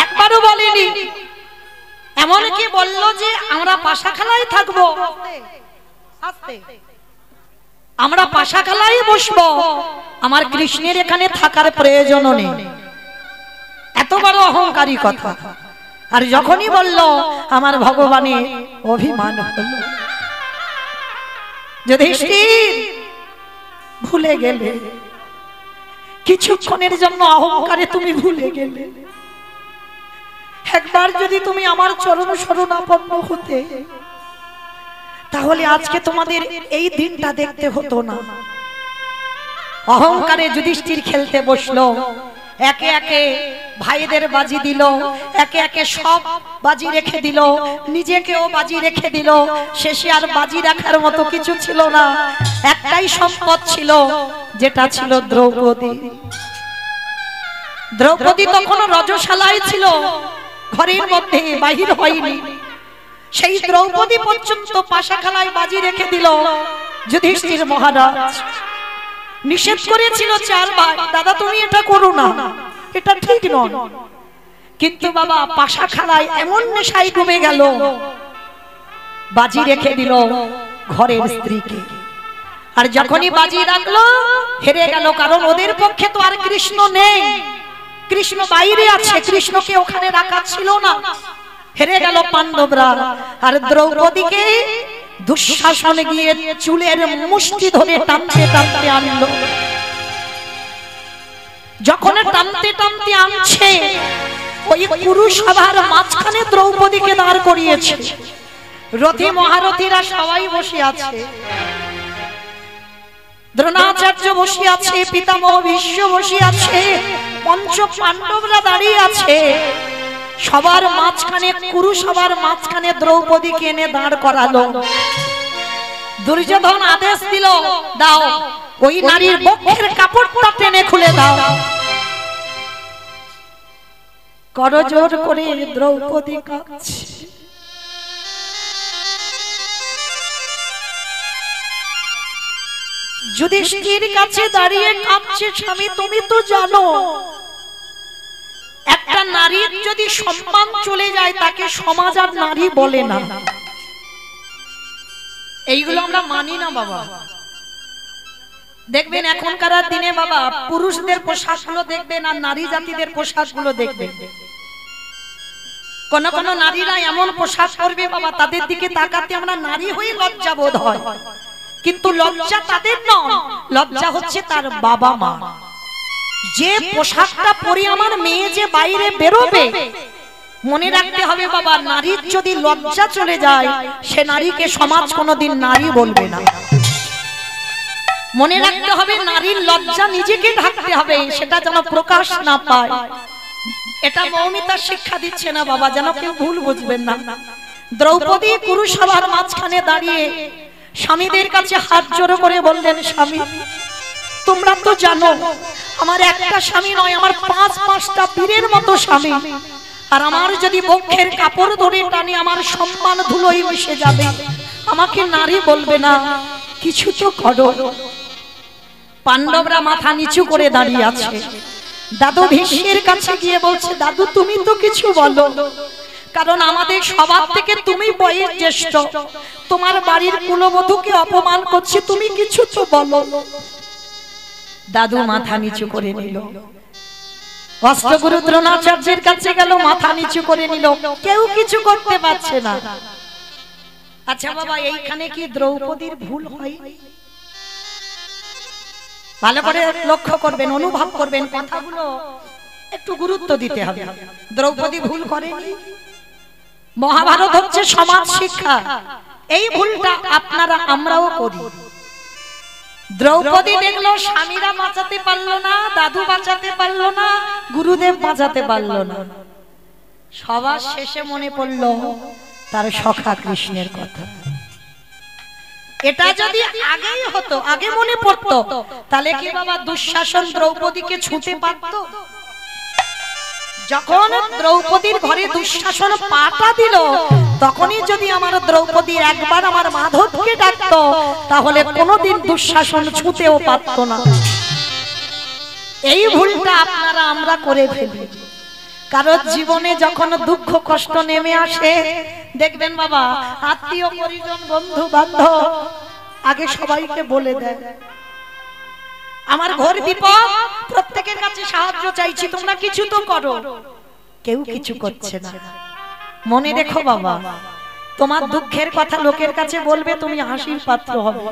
একবারও বলেনি। এমনকি বলল যে আমরা পাশা খেলায় থাকবো, আমরা পাশা খেলায় বসবো, আমার কৃষ্ণের এখানে থাকার প্রয়োজন নেই। এত বড় অহংকারী কথা। আর যখনই বলল আমার ভগবানের অভিমান হলো, যুধিষ্ঠির ভুলে গেলে, কিছুক্ষণের জন্য অহংকারে তুমি ভুলে গেলে। একবার যদি তুমি আমার চরণ শরণাপন্ন হতে, তাহলে আজকে তোমাদের এই দিনটা দেখতে হতো না। অহংকারে যুধিষ্ঠির খেলতে বসলো, একে একে ভাইদের বাজি দিল, একে একে সব বাজি রেখে দিল, নিজেকেও বাজি রেখে দিল। শেষে আর বাজি রাখার মতো কিছু ছিল না, একটাই সম্পদ ছিল, যেটা ছিল দ্রৌপদী। দ্রৌপদী তখন রজশালায় ছিল, ঘরের মধ্যে বাহির হয়নি। সেই দ্রৌপদী পর্যন্ত পাশাখালায় বাজি রেখে দিল। যুধিষ্ঠির মহারাজ নিষেধ করেছিল 4 ভাই, দাদা তুমি এটা করো না, এটা ঠিক নয়। কিন্তু বাবা পাশাখালায় এমন নেশায় ডুবে গেল, বাজি রেখে দিল ঘরের স্ত্রীকে। আর যখনই বাজি রাখলো হেরে গেল, কারণ ওদের পক্ষে তো আর কৃষ্ণ নেই, কৃষ্ণ বাইরে আছে, কৃষ্ণকে ওখানে রাখা ছিল না। হেরে গেল পাণ্ডবরা। আর দ্রৌপদীকে দুঃশাসন গিয়ে চুলের মুষ্টি ধরে টানতে টানতে আনলো। যখন টানতে টানতে আনছে, ওই পুরুষসভার মাঝখানে দ্রৌপদীকে দাঁড় করিয়েছে। রথী মহারথীরা সবাই বসে আছে, দ্রোণাচার্য বসে আছে, পিতামহ ভীষ্ম বসে আছে, পঞ্চ পাণ্ডবরা দাঁড়িয়ে আছে। সবার মাঝখানে, কুরুসভার মাঝখানে দ্রৌপদীকে এনে দাঁড় করালো। দুর্যোধন আদেশ দিল, দাও ওই নারীর বক্ষের কাপড়টা টেনে খুলে দাও। করজোর করে দ্রৌপদী কাঁদছে। যুধিষ্ঠির কাছে দাঁড়িয়ে কাঁদছে, স্বামী তুমি তো জানো একটা নারীর যদি সম্মান চলে যায় তাকে সমাজ আর নারী বলে না। এইগুলো আমরা মানি না বাবা। দেখবেন এখনকার দিনে বাবা পুরুষদের পোশাকগুলো দেখবেন আর নারী জাতিদের পোশাকগুলো দেখবেন। কোন কোন নারীরা এমন পোশাক পরবে বাবা, তাদের দিকে তাকাতে আমরা নারী হয়ে লজ্জা বোধ হয়। কিন্তু লজ্জা তাদের নয়, লজ্জা হচ্ছে তার বাবা মা। যে পোশাকটা পরে আমার মেয়ে যে বাইরে বেরোবে, মনে রাখতে হবে বাবা, নারীর যদি লজ্জা চলে যায় সে নারীকে সমাজ কোনোদিন নারী বলবে না। মনে রাখতে হবে নারীর লজ্জা নিজেকে ঢাকতে হবে, সেটা যেন প্রকাশ না পায়। এটা মৌমিতার শিক্ষা দিচ্ছে না বাবা, যেন কেউ ভুল বুঝবেন না। দ্রৌপদী কুরুসভার মাঝখানে দাঁড়িয়ে স্বামীদের কাছে হাত জোড়ো করে বললেন, স্বামী তোমরা তো জানো আমার একটা স্বামী নয়, আমার 5-5টা বীরের মতো স্বামী। আর আমার যদি বক্ষের কাপড় ধরে টানি আমার সম্মান ধুলোয় মিশে যাবে, আমাকে নারী বলবে না, কিছু তো করো। পাণ্ডবরা মাথা নিচু করে দাঁড়িয়ে আছে। দাদু ভীষ্মের কাছে গিয়ে বলছে, দাদু তুমি তো কিছু বলো, কারণ আমাদের সবার থেকে তুমি বয়স জ্যেষ্ঠ, তোমার বাড়ির কুলবধূকে অপমান করছে, তুমি কিছু তো বলো। দাদু মাথা নিচু করে নিল। অষ্টগুরু দ্রোণাচার্যের কাছে গেল, মাথা নিচু করে নিল, কেউ কিছু করতে পারছে না। আচ্ছা বাবা, এইখানে কি দ্রৌপদীর ভুল হয়? ভালো করে লক্ষ্য করবেন, অনুভব করবেন, কথাগুলো একটু গুরুত্ব দিতে হবে। দ্রৌপদী ভুল করেনি। মহাভারত হচ্ছে সমাজ শিক্ষা। এই ভুলটা আপনারা আমরাও করি। দ্রৌপদী দেখলো স্বামীরা বাঁচাতে পারলো না, দাদু বাঁচাতে পারলো না, গুরুদেব বাঁচাতে পারলো না। সবার শেষে মনে পড়লো তার সখা কৃষ্ণের কথা। এটা যদি আগেই হতো, আগে মনে পড়তো, তাহলে কি বাবা দুঃশাসন দ্রৌপদীকে ছুঁতে পারতো? যখন দ্রৌপদীর ঘরে দুঃশাসন পাটা দিল, তখনই যদি আমার দ্রৌপদী একবার আমার মাধবকে ডাকতো, তাহলে কোনোদিন দুঃশাসন ছুঁতেও পারতো না। এই ভুলটা আপনারা আমরা করে ফেলি। কারণ জীবনে যখন দুঃখ কষ্ট নেমে আসে, দেখবেন বাবা আত্মীয় পরিজন বন্ধু বান্ধব আগে সবাইকে বলে দেয়, আমার ঘর বিপদ, প্রত্যেকের কাছে সাহায্য চাইছি, তোমরা কিছু তো করো। কেউ কিছু করছে না। মনে রেখো বাবা, তোমার দুঃখের কথা লোকের কাছে বলবে, তুমি হাসির পাত্র হবে।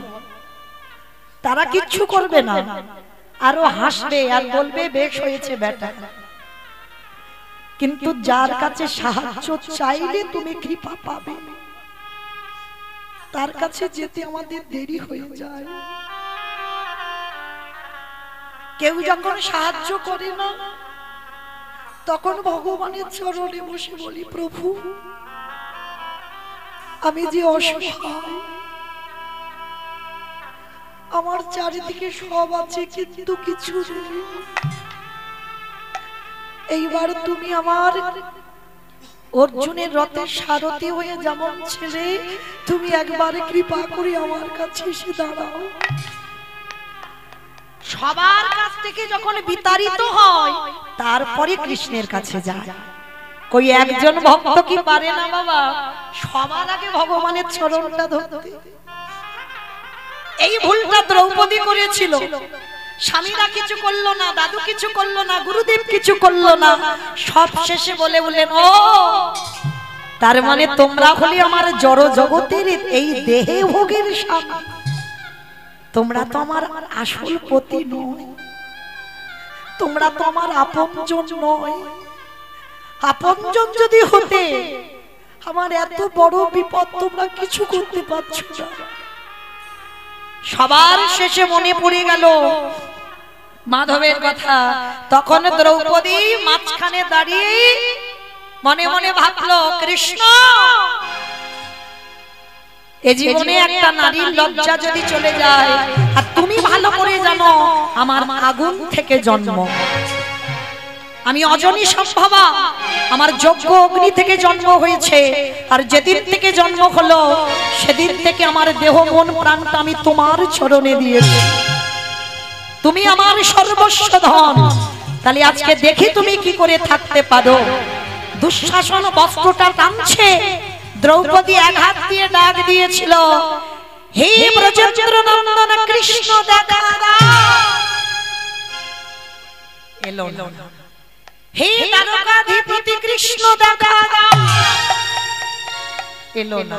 তারা কিচ্ছু করবে না, আরো হাসবে আর বলবে বেশ হয়েছে বেটা। কিন্তু যার কাছে সাহায্য চাইলে তুমি কৃপা পাবে, তার কাছে যেতে আমাদের দেরি হয়ে যায়। কেউ যখন সাহায্য করে না, তখন ভগবানের চরণে বসে বলি, প্রভু আমি যে অসহায়, আমার চারিদিকে সব আছে কিন্তু কিছু নেই। এইবার তুমি আমার অর্জুনের রথের সারথি হয়ে যেমন ছেলে, তুমি একবার কৃপা করে আমার কাছে এসে দাঁড়াও। সবার কাছ থেকে যখন বিতাড়িত হয় তারপরে কৃষ্ণের কাছে যায়। কই একজন ভক্ত কি পারে না বাবা সবার আগে ভগবানের চরণটা ধরতে? এই ভুলটা দ্রৌপদী করেছিল। স্বামীরা কিছু করলো না, দাদু কিছু করলো না, গুরুদেব কিছু করলো না, সব শেষে বলে বললেন, ও তার মানে তোমরা হলে আমার জড় জগতের এই দেহে ভোগের স্বামী, তোমরা তো আমার আসল পতি নয়, তোমরা তো আমার আপনজন নয়। আপনজন যদি হতে আমার এত বড় বিপদ তোমরা কিছু করতে পারছো না। সবার শেষে মনে পড়ে গেল মাধবের কথা। তখন দ্রৌপদী মাঝখানে দাঁড়িয়ে মনে মনে ভাবলো, কৃষ্ণ এ জীবনে একটা নারীর লজ্জা যদি চলে যায়, আর তুমি ভালো করে জানো আমার আগুন থেকে জন্ম, আমি অজনী সম্ভবা, আমার যজ্ঞ অগ্নি থেকে জন্ম হয়েছে, আর যেদিন থেকে জন্ম হলো সেদিন থেকে আমার দেহ মন প্রাণটা আমি তোমার চরণে দিয়েছি, তুমি আমার সর্বস্ব ধন। তাহলে আজকে দেখি তুমি কি করে থাকতে পারো। দুঃশাসন বস্ত্রটা টানছে, দ্রৌপদী এক হাত দিয়ে ডাক দিয়েছিল, হে ব্রজেন্দ্র নন্দন কৃষ্ণ দেখা দাও। এলো না। হে দ্বারকাধিপতি কৃষ্ণ দেখা দাও। এলো না।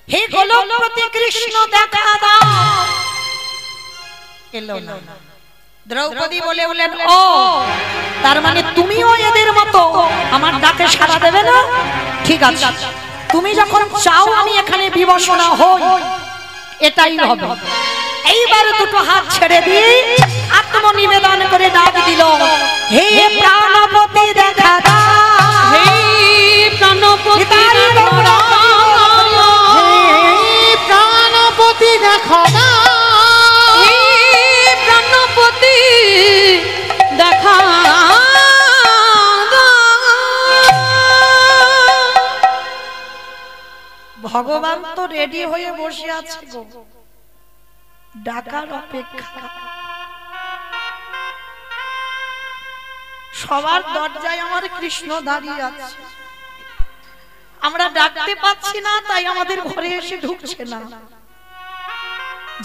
হে গোলকপতি কৃষ্ণ দেখা দাও। এলো না। দ্রৌপদী বলে বলেন, ও তার মানে তুমিও এদের মতো আমার ডাকে সাড়া দেবে না? ঠিক আছে, তুমি যখন চাও আমি এখানে বিবশনা হই, এটাই হবে। এইবার দুটো হাত ছেড়ে দিয়ে আত্মনিবেদন করে ডাক দিল, হে প্রাণপতি দেখা দাও। হে প্রাণপতি দেখা দাও। হে প্রাণপতি দেখা দাও। হে প্রাণপতি দেখা দাও। ভগবান তো রেডি হয়ে বসে আছে গো, ডাকার অপেক্ষা। সবার দরজায় আমার কৃষ্ণ দাঁড়িয়ে আছে, আমরা ডাকতে পাচ্ছি না, তাই আমাদের ঘরে এসে ঢুকছে না।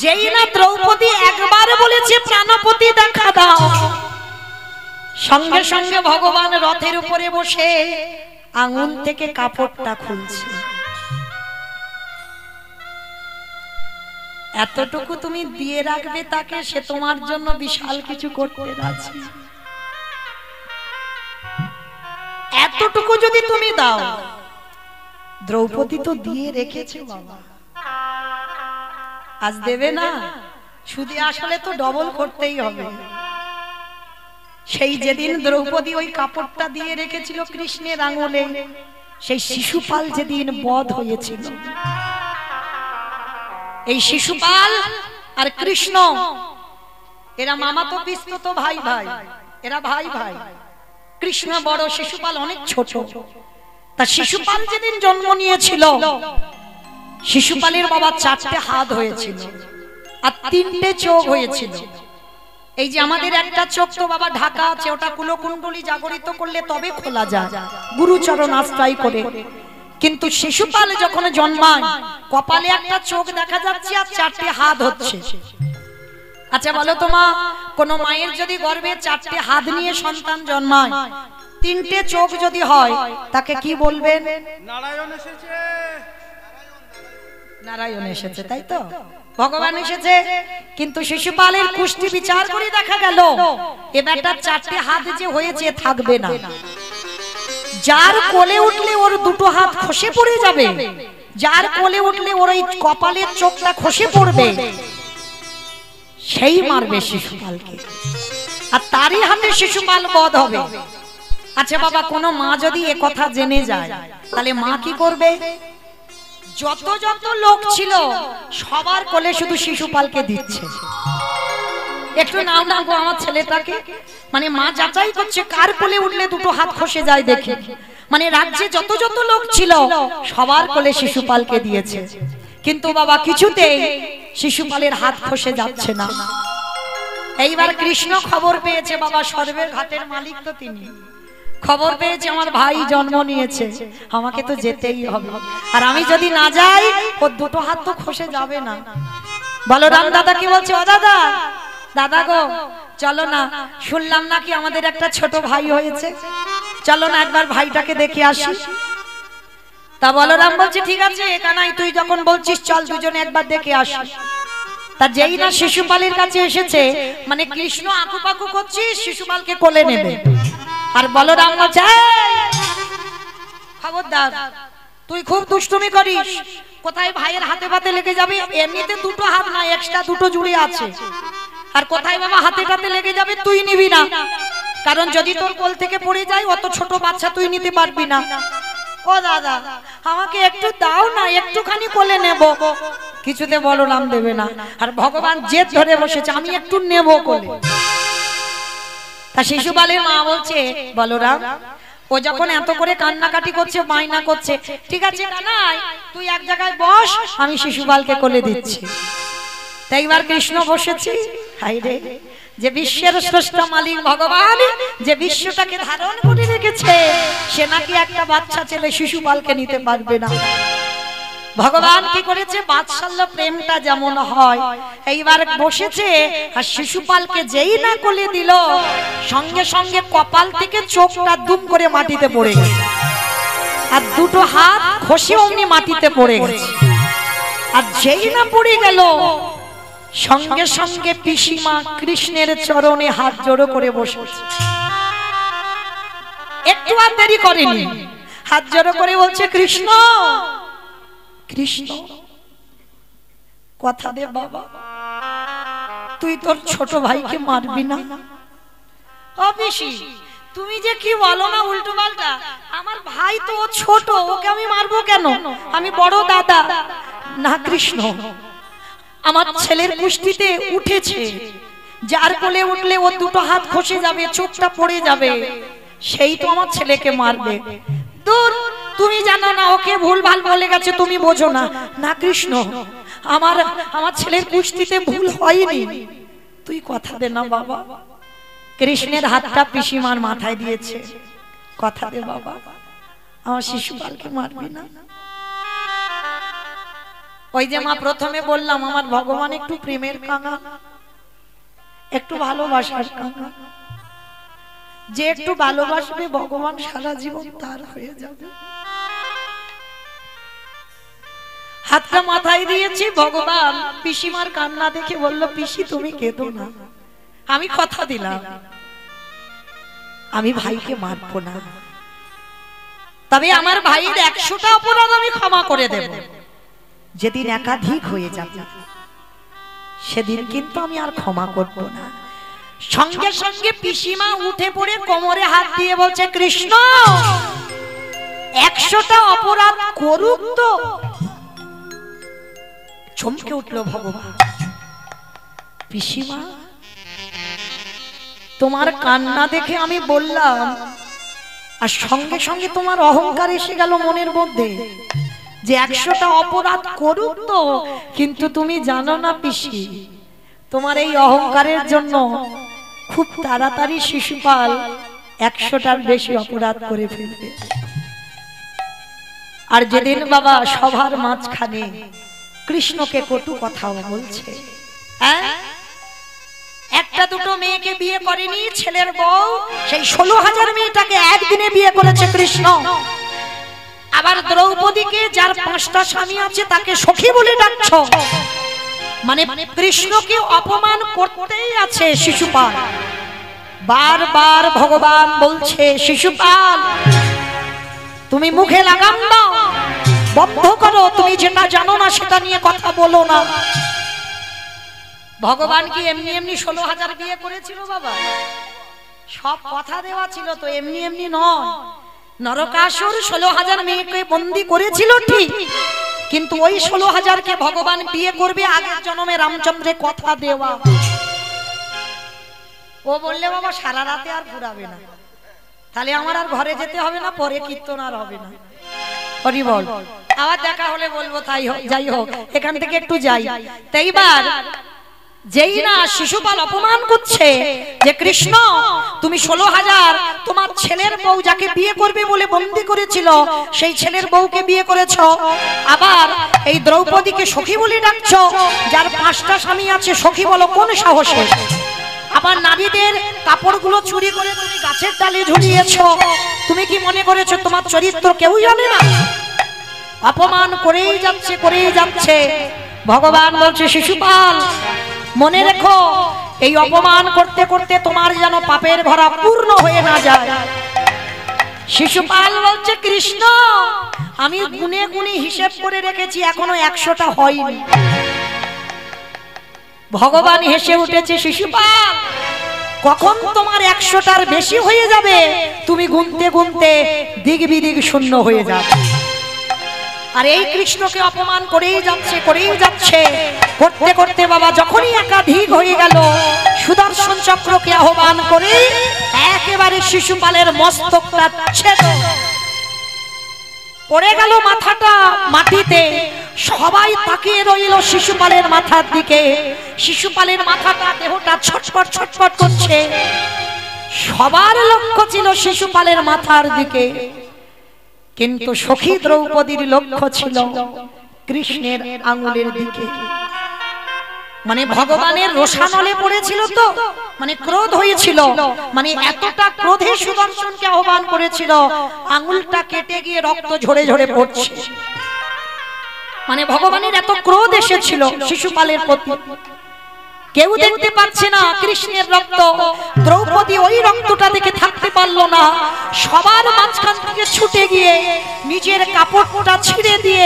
যেই না দ্রৌপদী একবার বলেছে প্রাণপতি দেখা দাও, সঙ্গে সঙ্গে ভগবান রথের উপরে বসে আঙুল থেকে কাপড়টা খুলছে। এতটুকু তুমি দিয়ে রাখবে তাকে, সে তোমার জন্য বিশাল কিছু করতে রাজি। এতটুকু যদি তুমি দাও, দ্রৌপদী তো দিয়ে রেখেছে বাবা, আজ দেবে না? শুধু আসলে তো ডবল করতেই হবে। সেই যেদিন দ্রৌপদী ওই কাপড়টা দিয়ে রেখেছিল কৃষ্ণের আঙুলে, সেই শিশুপাল যেদিন বধ হয়েছিল, এই শিশুপাল আর কৃষ্ণ এরা মামাতো পিস্ততো ভাই ভাই, এরা ভাই ভাই। কৃষ্ণ বড়, শিশুপাল অনেক ছোট। তা শিশুপাল যেদিন জন্ম নিয়েছিল, শিশুপালের বাবা 4টে হাত হয়েছিল আর 3টে চোখ হয়েছিল। এই যে আমাদের একটা চোখ তো বাবা ঢাকা আছে, ওটা কুলকুণ্ডলী জাগরিত করলে তবে খোলা যায় গুরুচরণ আশ্রয় করে। কিন্তু শিশুপাল যখন জন্মায় কপালে একটা চোখ দেখা যাচ্ছে আর 4টে হাত হচ্ছে। আচ্ছা বলো তো মা, কোন মায়ের যদি গর্ভে 4টে হাত নিয়ে সন্তান জন্মায়, 3টে চোখ যদি হয়, তাকে কি বলবেন? নারায়ণ এসেছে। নারায়ণ এসেছে, তাই তো? ভগবান এসেছে। কিন্তু শিশুপালের কুষ্টি বিচার করে দেখা গেল এ বেটা 4টে হাত যে হয়েছে থাকবে না। যার কোলে উঠলে ওর দুটো হাত খসে পড়ে যাবে, যার কোলে উঠলে ওর এই কপালের চোখটা খসে পড়বে, সেই মারবে শিশুপালকে, আর তারই হাতে শিশুপাল বধ হবে। আচ্ছা বাবা, কোনো মা যদি এ কথা জেনে যায় তাহলে মা কি করবে? যত যত লোক ছিল সবার কোলে শুধু শিশুপালকে দিচ্ছে। একটু নাও না গো আমার ছেলেটাকে, মানে মা যাচাই করছে কার কোলে উঠলে দুটো হাত খসে যায় দেখে। মানে রাজ্যে যত যত লোক ছিল সবার কোলে শিশুপালকে দিয়েছে, কিন্তু বাবা কিছুতেই শিশুপালের হাত খসে যাচ্ছে না। এইবার কৃষ্ণ খবর পেয়েছে, বাবা সর্বের ঘাটের মালিক তো তিনি, খবর পেয়েছে আমার ভাই জন্ম নিয়েছে, আমাকে তো যেতেই হবে, আর আমি যদি না যাই ওর দুটো হাত তো খসে যাবে না। বলরাম দাদা কি বলছে, ও দাদা, দাদা গো চলো না, শুনলাম নাকি আমাদের একটা ছোট ভাই হয়েছে, চলো না একবার ভাইটাকে দেখে আসি। তা বলরাম বলছে ঠিক আছে কানাই, তুই যখন বলছিস চল দুজনে একবার দেখে আসি। তা যেই না শিশুপালের কাছে এসেছে, মানে কৃষ্ণ আকুপাকু করছিস শিশুপালকে কোলে নেবে, আর বলরাম বলছে খবরদার, তুই খুব দুষ্টুমি করিস, কোথায় ভাইয়ের হাতে পাতে লেগে যাবে, এমনিতে দুটো হাত না এক্সট্রা দুটো জুড়ে আছে, আর কোথায় বাবা হাতে পাতে লেগে যাবে তুই নিবি না, কারণ যদি তোর কোল থেকে পড়ে যায় অত ছোট বাচ্চা তুই নিতে পারবি না। ও দাদা আমাকে একটু দাও না, একটুখানি কোলে নেব। কিছুতে বলরাম দেবে না, আর ভগবান জেদ ধরে বসেছে আমি একটু নেব কোলে। তা শিশুপালের মা বলছে বলরাম, ও যখন এত করে কান্নাকাটি করছে বায়না করছে, ঠিক আছে কানাই তুই এক জায়গায় বস, আমি শিশুপালকে কোলে দিচ্ছি। তাই এবার কৃষ্ণ বসেছি, হাই রে, যে বিশ্বের স্রষ্টা মালিক ভগবান, যে বিশ্বটাকে ধারণ করে রেখেছে, সে নাকি একটা বাচ্চা ছেলে শিশুপালকে নিতে পারবে না। ভগবান কি করেছে, বাৎসল্য প্রেমটা যেমন হয়, এইবার বসেছে আর শিশুপালকে যেই না কোলে দিল, সঙ্গে সঙ্গে কপাল থেকে চোখটা দুম করে মাটিতে পড়ে গেছে, আর দুটো হাত খসে অমনি মাটিতে পড়ে গেছে। আর যেই না পড়ে গেল, সঙ্গে সঙ্গে পিসিমা কৃষ্ণের চরণে হাত জোড়ো করে বসেছে, একটু আর দেরি করেনি, হাত জোড়ো করে বলছে কৃষ্ণ কৃষ্ণ কথা দে বাবা, তুই তোর ছোট ভাইকে মারবি না। ও পিসি তুমি যে কি বলো না উল্টো পাল্টা, আমার ভাই তো ছোট, ওকে আমি মারবো কেন, আমি বড় দাদা। না কৃষ্ণ, আমার ছেলের কুষ্টিতে উঠেছে, যার কোলে উঠলে ওর দুটো হাত খসে যাবে, চোখটা পড়ে যাবে, সেই তো আমার ছেলেকে মারবে। দূর, তুমি জানো না, ওকে ভুল ভাল বলে গেছে, তুমি বোঝো না। না কৃষ্ণ, আমার ছেলের কুষ্টিতে ভুল হয়নি, তুই কথা দে না বাবা। কৃষ্ণের হাতটা পিসিমার মাথায় দিয়েছে, কথা দে বাবা, আমার শিশুপালকে মারবি না। ওই যে মা প্রথমে বললাম আমার ভগবান একটু প্রেমের কাঙাল, একটু ভালোবাসার কাঙাল, যে একটু ভালোবাসবে ভগবান সারা জীবন তার হয়ে যাবে। হাতটা মাথায় দিয়েছি, ভগবান পিসিমার কান্না দেখে বলল পিসি তুমি কেঁদো না, আমি কথা দিলাম আমি ভাইকে মারবো না, তবে আমার ভাইয়ের 100টা অপরাধ আমি ক্ষমা করে দেব। যেদিন একাধিক হয়ে যাবে সেদিন কিন্তু আমি আর ক্ষমা করব না। সঙ্গে সঙ্গে পিসিমা উঠে পড়ে কোমরে হাত দিয়ে বলছে কৃষ্ণ 100টা অপরাধ করুক তো। চমকে উঠলো ভগবান, পিসিমা তোমার কান্না দেখে আমি বললাম, আর সঙ্গে সঙ্গে তোমার অহংকার এসে গেল মনের মধ্যে যে 100টা অপরাধ করুক তো, কিন্তু তুমি জানো না পিসি, তোমার এই অহংকারের জন্য খুব তাড়াতাড়ি শিশুপাল 100টার বেশি অপরাধ করে ফেলবে। আর যেদিন বাবা সবার মাঝখানে কৃষ্ণকে কটু কথাও বলছে, একটা দুটো মেয়েকে বিয়ে করেনি ছেলের বউ, সেই 16,000 মেয়েটাকে একদিনে বিয়ে করেছে কৃষ্ণ। আবার দ্রৌপদীকে যার 5টা স্বামী আছে তাকে সখী বলে ডাকছো, মানে কৃষ্ণকে অপমান করতেই আছে শিশুপাল। বারবার ভগবান বলছে শিশুপাল তুমি মুখে লাগাম দাও, বন্ধ করো, তুমি যেটা জানো না সেটা নিয়ে কথা বলো না। ভগবান কি এমনি এমনি 16,000 বিয়ে করেছিল বাবা? সব কথা দেওয়া ছিল তো, এমনি এমনি নয়। নরকাসুর 16,000 মেয়েকে বন্দি করেছিল ঠিক, কিন্তু ওই 16,000কে ভগবান বিয়ে করবে আগের জন্মে রামচন্দ্রের কথা দেওয়া। ও বললে বাবা সারা রাতে আর ঘুরাবে না, তাহলে আমার আর ঘরে যেতে হবে না, পরে কীর্তন আর হবে না। হরি বল। আবার দেখা হলে বলবো তাই হোক, যাই হোক এখান থেকে একটু যাই। তাই এইবার যেই না শিশুপাল অপমান করছে যে কৃষ্ণ তুমি 16,000 তোমার ছেলের বউ যাকে বিয়ে করবে বলে বন্দি করেছিল সেই ছেলের বউকে বিয়ে করেছ, আবার এই দ্রৌপদীকে সখী বলে ডাকছো, যার 5টা স্বামী আছে, সখী বলো কোন সাহসে? আবার নারীদের কাপড়গুলো চুরি করে তুমি গাছের ডালে ঝুলিয়েছো, তুমি কি মনে করেছো তোমার চরিত্র কেউ জানে না? অপমান করেই যাচ্ছে করেই যাচ্ছে। ভগবান বলছে শিশুপাল মনে রেখো, এই অপমান করতে করতে তোমার যেন পাপের ভরা পূর্ণ হয়ে না যায়। শিশুপাল বলছে কৃষ্ণ আমি গুনে গুনে হিসেব করে রেখেছি, এখনো 100টা হয়নি। ভগবান হেসে উঠেছে, শিশুপাল কখন তোমার 100টার বেশি হয়ে যাবে, তুমি গুনতে গুনতে দিক বিদিক শূন্য হয়ে যাবে। আর এই কৃষ্ণকে অপমান করেই যাচ্ছে করেই যাচ্ছে, করতে করতে বাবা যখনই একাধিক হয়ে গেল, সুদর্শন চক্রকে আহ্বান করে একেবারে শিশুপালের মস্তকটা ছেদ পড়ে গেল, মাথাটা মাটিতে। সবাই তাকিয়ে রইল শিশুপালের মাথার দিকে। শিশুপালের মাথাটা দেহটা ছটফট ছটফট করছে, সবার লক্ষ্য ছিল শিশুপালের মাথার দিকে, কিন্তু সখী দ্রৌপদীর লক্ষ্য ছিল কৃষ্ণের আঙুলের দিকে। মানে ভগবানের রোষানলে পড়েছিল তো, মানে ক্রোধ হয়েছিল, মানে এতটা ক্রোধে সুদর্শনকে আহ্বান করেছিল আঙুলটা কেটে গিয়ে রক্ত ঝরে ঝরে পড়ছে। মানে ভগবানের এত ক্রোধ এসেছিল শিশুপালের প্রতি। কেউ দেখতে পাচ্ছে না কৃষ্ণের রক্ত, দ্রৌপদী ওই রক্তটা দেখে থাকতে পারলো না, সবার মাঝখান থেকে ছুটে গিয়ে নিজের কাপড়টা ছিঁড়ে দিয়ে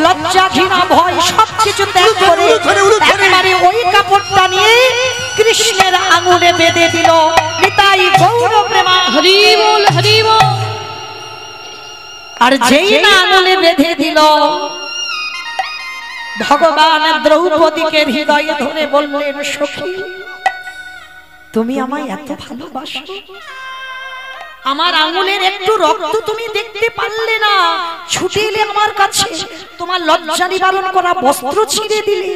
লজ্জা ঘৃণা ভয় সবকিছু ত্যাগ করে একেবারে ওই কাপড়টা নিয়ে কৃষ্ণের আঙুলে বেঁধে দিল। নিতাই গৌর প্রেমা হরি বল হরি বল। আর যেই না আঙুলে বেঁধে দিল, ভগবান দ্রৌপদীকে হৃদয়ে ধরে বললেন সখী তুমি আমায় এত ভালোবাসো, আমার আঙুলের একটু রক্ত তুমি দেখতে পারলে না, ছুটে এলে আমার কাছে, তোমার লজ্জা নিবারণ করা বস্ত্র ছিঁড়ে দিলে।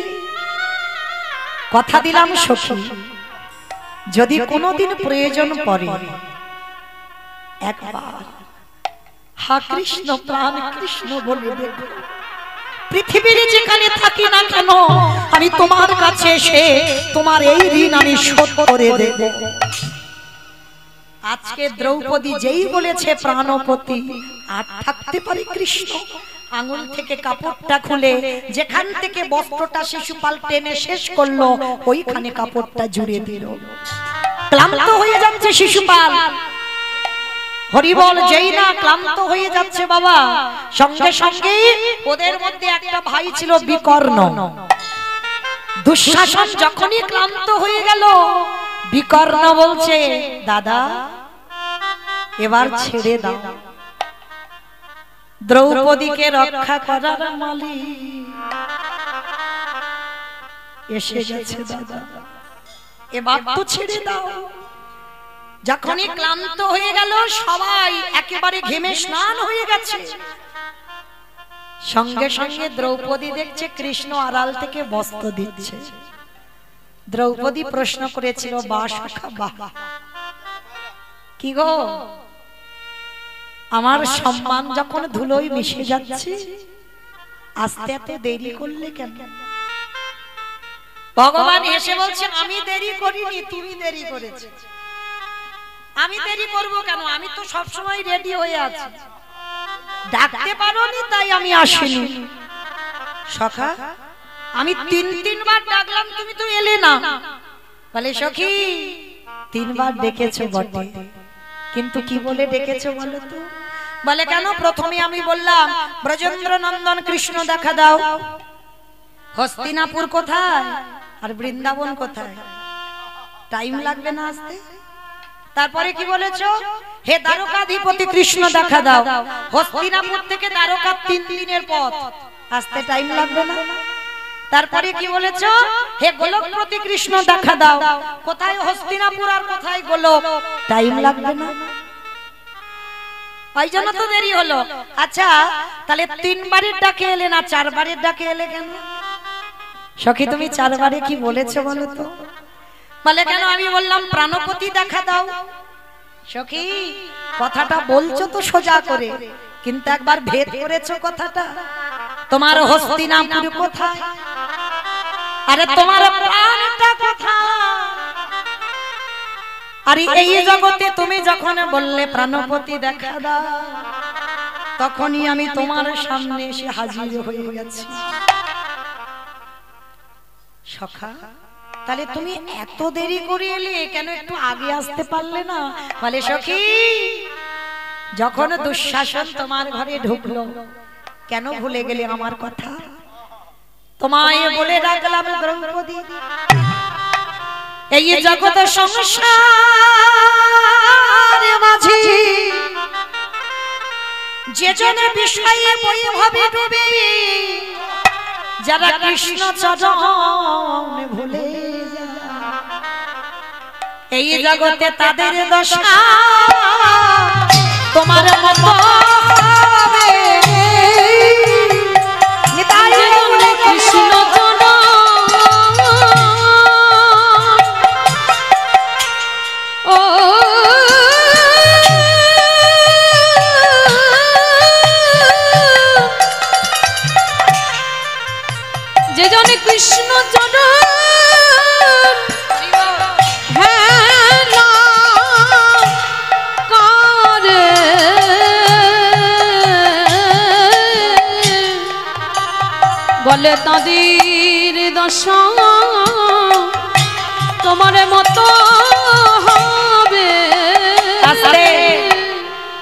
কথা দিলাম সখী যদি কোনোদিন প্রয়োজন পড়ে একবার হা কৃষ্ণ প্রাণ কৃষ্ণ বলে দেখো, পৃথিবীর যেখানে থাকি না কেন আমি তোমার কাছে এসে তোমার এই ঋণ আমি শোধ করে দেব। আজকে দ্রৌপদী যেই বলেছে প্রাণপতি, আর থাকতে পারে কৃষ্ণ আঙুল থেকে কাপড়টা খুলে যেখান থেকে বস্ত্রটা শিশুপাল টেনে শেষ করলো ওইখানে কাপড়টা জুড়ে দিল। ক্লান্ত হয়ে যাচ্ছে শিশুপাল। হরিবল যেই না ক্লান্ত হয়ে যাচ্ছে বাবা, সঙ্গে সঙ্গে ওদের মধ্যে একটা ভাই ছিল বিকর্ণ। দুঃশাসন যখনই ক্লান্ত হয়ে গেল, বিকর্ণ বলছে দাদা এবার ছেড়ে দাও, দ্রৌপদীকে রক্ষা করার মালিক এসে গেছে দাদা, এবার তো ছেড়ে দাও। যখনই ক্লান্ত হয়ে গেল, সবাই একেবারে ঘেমে স্নান হয়ে গেছে, সঙ্গে সঙ্গে দ্রৌপদী দেখছে কৃষ্ণ আড়াল থেকে বস্ত্র দিচ্ছে। দ্রৌপদী প্রশ্ন করেছিল বা সখা বা কি গো, আমার সম্মান যখন ধুলোয় মিশে যাচ্ছে আসতে এত দেরি করলে কেন? ভগবান এসে বলছে আমি দেরি করিনি, তুমি দেরি করেছো। আমি দেরি করব কেন, আমি তো সব সময় রেডি হয়ে আছি, ডাকতে পারোনি তাই আমি আসিনি। সখা আমি তিনবার ডাকলাম তুমি তো এলে না। বলে সখী 3বার ডেকেছো বটে, কিন্তু কি বলে ডেকেছো বলো তো? বলে কেন, প্রথমে আমি বললাম ব্রজেন্দ্র নন্দন কৃষ্ণ দেখা দাও, হস্তিনাপুর কোথায় আর বৃন্দাবন কোথায়, টাইম লাগবে না আসতে? তারপরে কি বলেছো? হে দ্বারকাধিপতি কৃষ্ণ দেখা দাও। হস্তিনাপুর থেকে দ্বারকা 3 দিনের পথ, আসতে টাইম লাগবে না? তারপরে কি বলেছো? হে গোলকপতি কৃষ্ণ দেখা দাও। কোথায় হস্তিনাপুর আর কোথায় গোলক, টাইম লাগবে না? ওই জন্য তো দেরি হলো। আচ্ছা তাহলে 3 বারের ডাকে এলে না 4 বারের ডাকে এলে কেন? সখী তুমি 4 বারে কি বলেছো বলো তো? বলে কেন? আমি বললাম প্রাণপতি দেখা দাও। সখী কথাটা বলছো তো সোজা করে, কিন্তু একবার ভেদ করেছো কথাটা। তোমার হস্তিনাপুর কোথায়? আরে তোমার প্রাণটা কোথায়? আরে এই জগতে তুমি যখন বললে প্রাণপতি দেখা দাও, তখনই আমি তোমার সামনে এসে হাজির হয়ে গেছি। সখা তাহলে তুমি এত দেরি করে এলে কেন? একটু আগে আসতে পারলে না? বলে সখী যখন দুঃশাসন তোমার ঘরে ঢুকলো, কেন ভুলে গেলে আমার কথা? তোমায় বলে রাখলাম দ্রৌপদী, এই জগৎ সংসার মাঝে যে জন বিষয়ে বৈভবে ডুবে, যারা কৃষ্ণ চরণ ভুলে যায়, এই জগতে তাদের দশা তোমার মত হবে। নিতাই বলে কৃষ্ণ চরণ, ও যে জনে কৃষ্ণ চরণ বলে তাদের দশা তোমার মতো হবে।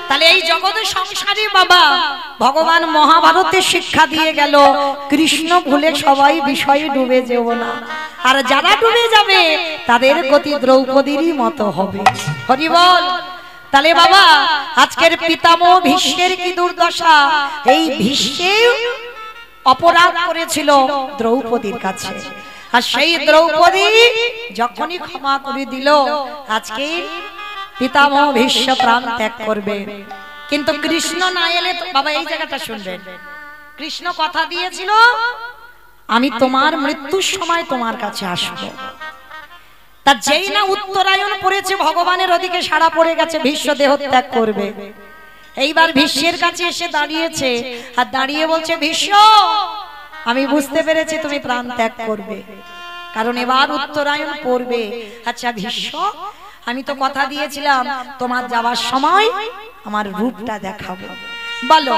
তাহলে এই জগৎ সংসারে বাবা ভগবান মহাভারতে শিক্ষা দিয়ে গেল, কৃষ্ণ ভুলে সবাই বিষয়ে ডুবে যেও না, আর যারা ডুবে যাবে তাদের গতি দ্রৌপদীরই মতো হবে। হরি বল। তাহলে বাবা আজকের পিতামহ ভীষ্মের কি দুর্দশা! এই ভীষ্মে অপরাধ করেছিল দ্রৌপদীর কাছে, আর সেই দ্রৌপদী যখনই ক্ষমা করে দিল, আজকে পিতামহ ভীষ্ম প্রাণ ত্যাগ করবে। কিন্তু কৃষ্ণ না এলে বাবা এই জায়গাটা শুনবেন, কৃষ্ণ কথা দিয়েছিল আমি তোমার মৃত্যুর সময় তোমার কাছে আসব। তা যেই না উত্তরায়ণ পড়েছে, ভগবানের ওদিকে সাড়া পড়ে গেছে, ভীষ্ম দেহ ত্যাগ করবে। এইবার ভীষ্মের কাছে এসে দাঁড়িয়েছে, আর দাঁড়িয়ে বলছে ভীষ্ম আমি বুঝতে পেরেছি তুমি প্রাণ ত্যাগ করবে, কারণ এবার উত্তরায়ণ পড়বে। আচ্ছা ভীষ্ম আমি তো কথা দিয়েছিলাম তোমার যাওয়ার সময় আমার রূপটা দেখাবো, বলো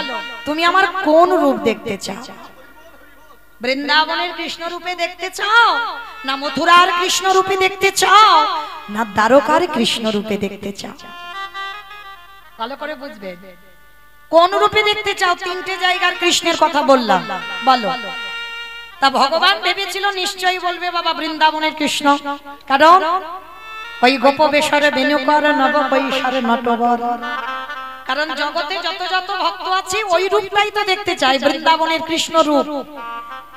তুমি আমার কোন রূপ দেখতে চাও? বৃন্দাবনের কৃষ্ণ রূপে দেখতে চাও, না মথুরার কৃষ্ণ রূপে দেখতে চাও, না দ্বারকার কৃষ্ণ রূপে দেখতে চাও? ভালো করে বুঝবে কোন রূপে দেখতে চাও। 3টে জায়গার কৃষ্ণের কথা বললাম, বলো। তা ভগবান ভেবেছিল নিশ্চয়ই বলবে বাবা বৃন্দাবনের কৃষ্ণ, কারণ ওই গোপবেশরে বেণুকর নব বৈশরে নটবর, কারণ জগতে যত যত ভক্ত আছে ওই রূপটাই তো দেখতে চায়, বৃন্দাবনের কৃষ্ণ রূপ।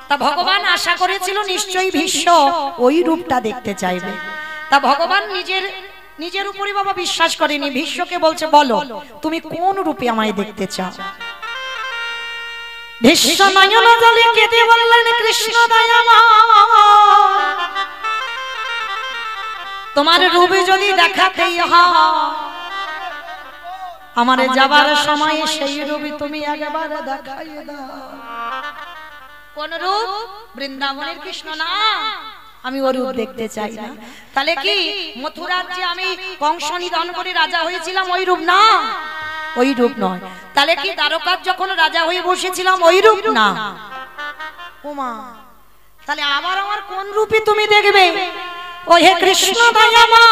তা ভগবান আশা করেছিল নিশ্চয়ই ভীষ্ম ওই রূপটা দেখতে চাইবে। তা ভগবান নিজের উপরে বাবা বিশ্বাস করেনি, ভীষ্মকে বলছে বলো তুমি কোন রূপে আমায় দেখতে চাও? ভীষ্ম নয়ন জলে কেঁদে বললেন কৃষ্ণ দয়াময়, তোমার রূপে যদি দেখাতেই হয়, আমার যাবার সময় সেই রূপে তুমি একবার দেখাইয়ে দাও। কোন রূপ? বৃন্দাবনের কৃষ্ণ না, আমি ওর রূপ দেখতে চাই না। তাহলে কি মথুরার যে আমি কংস নিধন করে রাজা হয়েছিলাম ওই রূপ না? ওই রূপ নয়। তাহলে কি দ্বারকার যখন রাজা হয়ে বসেছিলাম ওই রূপ না? ওমা, তাহলে আবার আমার কোন রূপে তুমি দেখবে? ও হে কৃষ্ণ দয়াময়,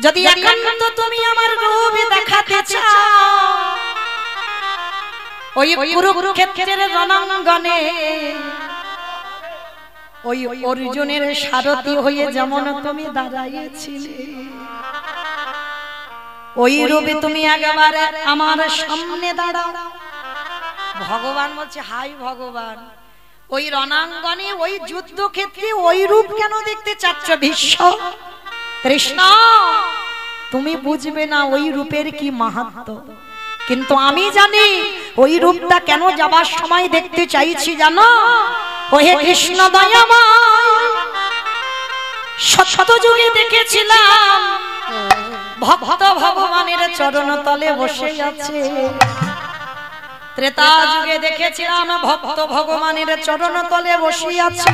যদি একান্ত তুমি আমার রূপ দেখাতে চাও, ওই কুরুক্ষেত্রের রণাঙ্গনে ওই অর্জুনের সারথি হয়ে যেমন তুমি দাঁড়াইছিলে, ওই রূপে তুমি একেবারে আমার সামনে দাঁড়াও। ভগবান বলছে, হাই ভগবান, ওই রণাঙ্গনে ওই যুদ্ধক্ষেত্রে ওই রূপ কেন দেখতে চাচ্ছ ভীষ্ম? কৃষ্ণ, তুমি বুঝবে না ওই রূপের কি মাহাত্ম্য, কিন্তু আমি জানি ওই রূপটা কেন যাবার সময় দেখতে চাইছি জানো? ওহে কৃষ্ণ দয়াময়, সত্যযুগে দেখেছিলাম ভক্ত ভগবানের চরণ তলে বসে আছে, ত্রেতা যুগে দেখেছিলাম ভক্ত ভগবানের চরণ তলে বসে আছে,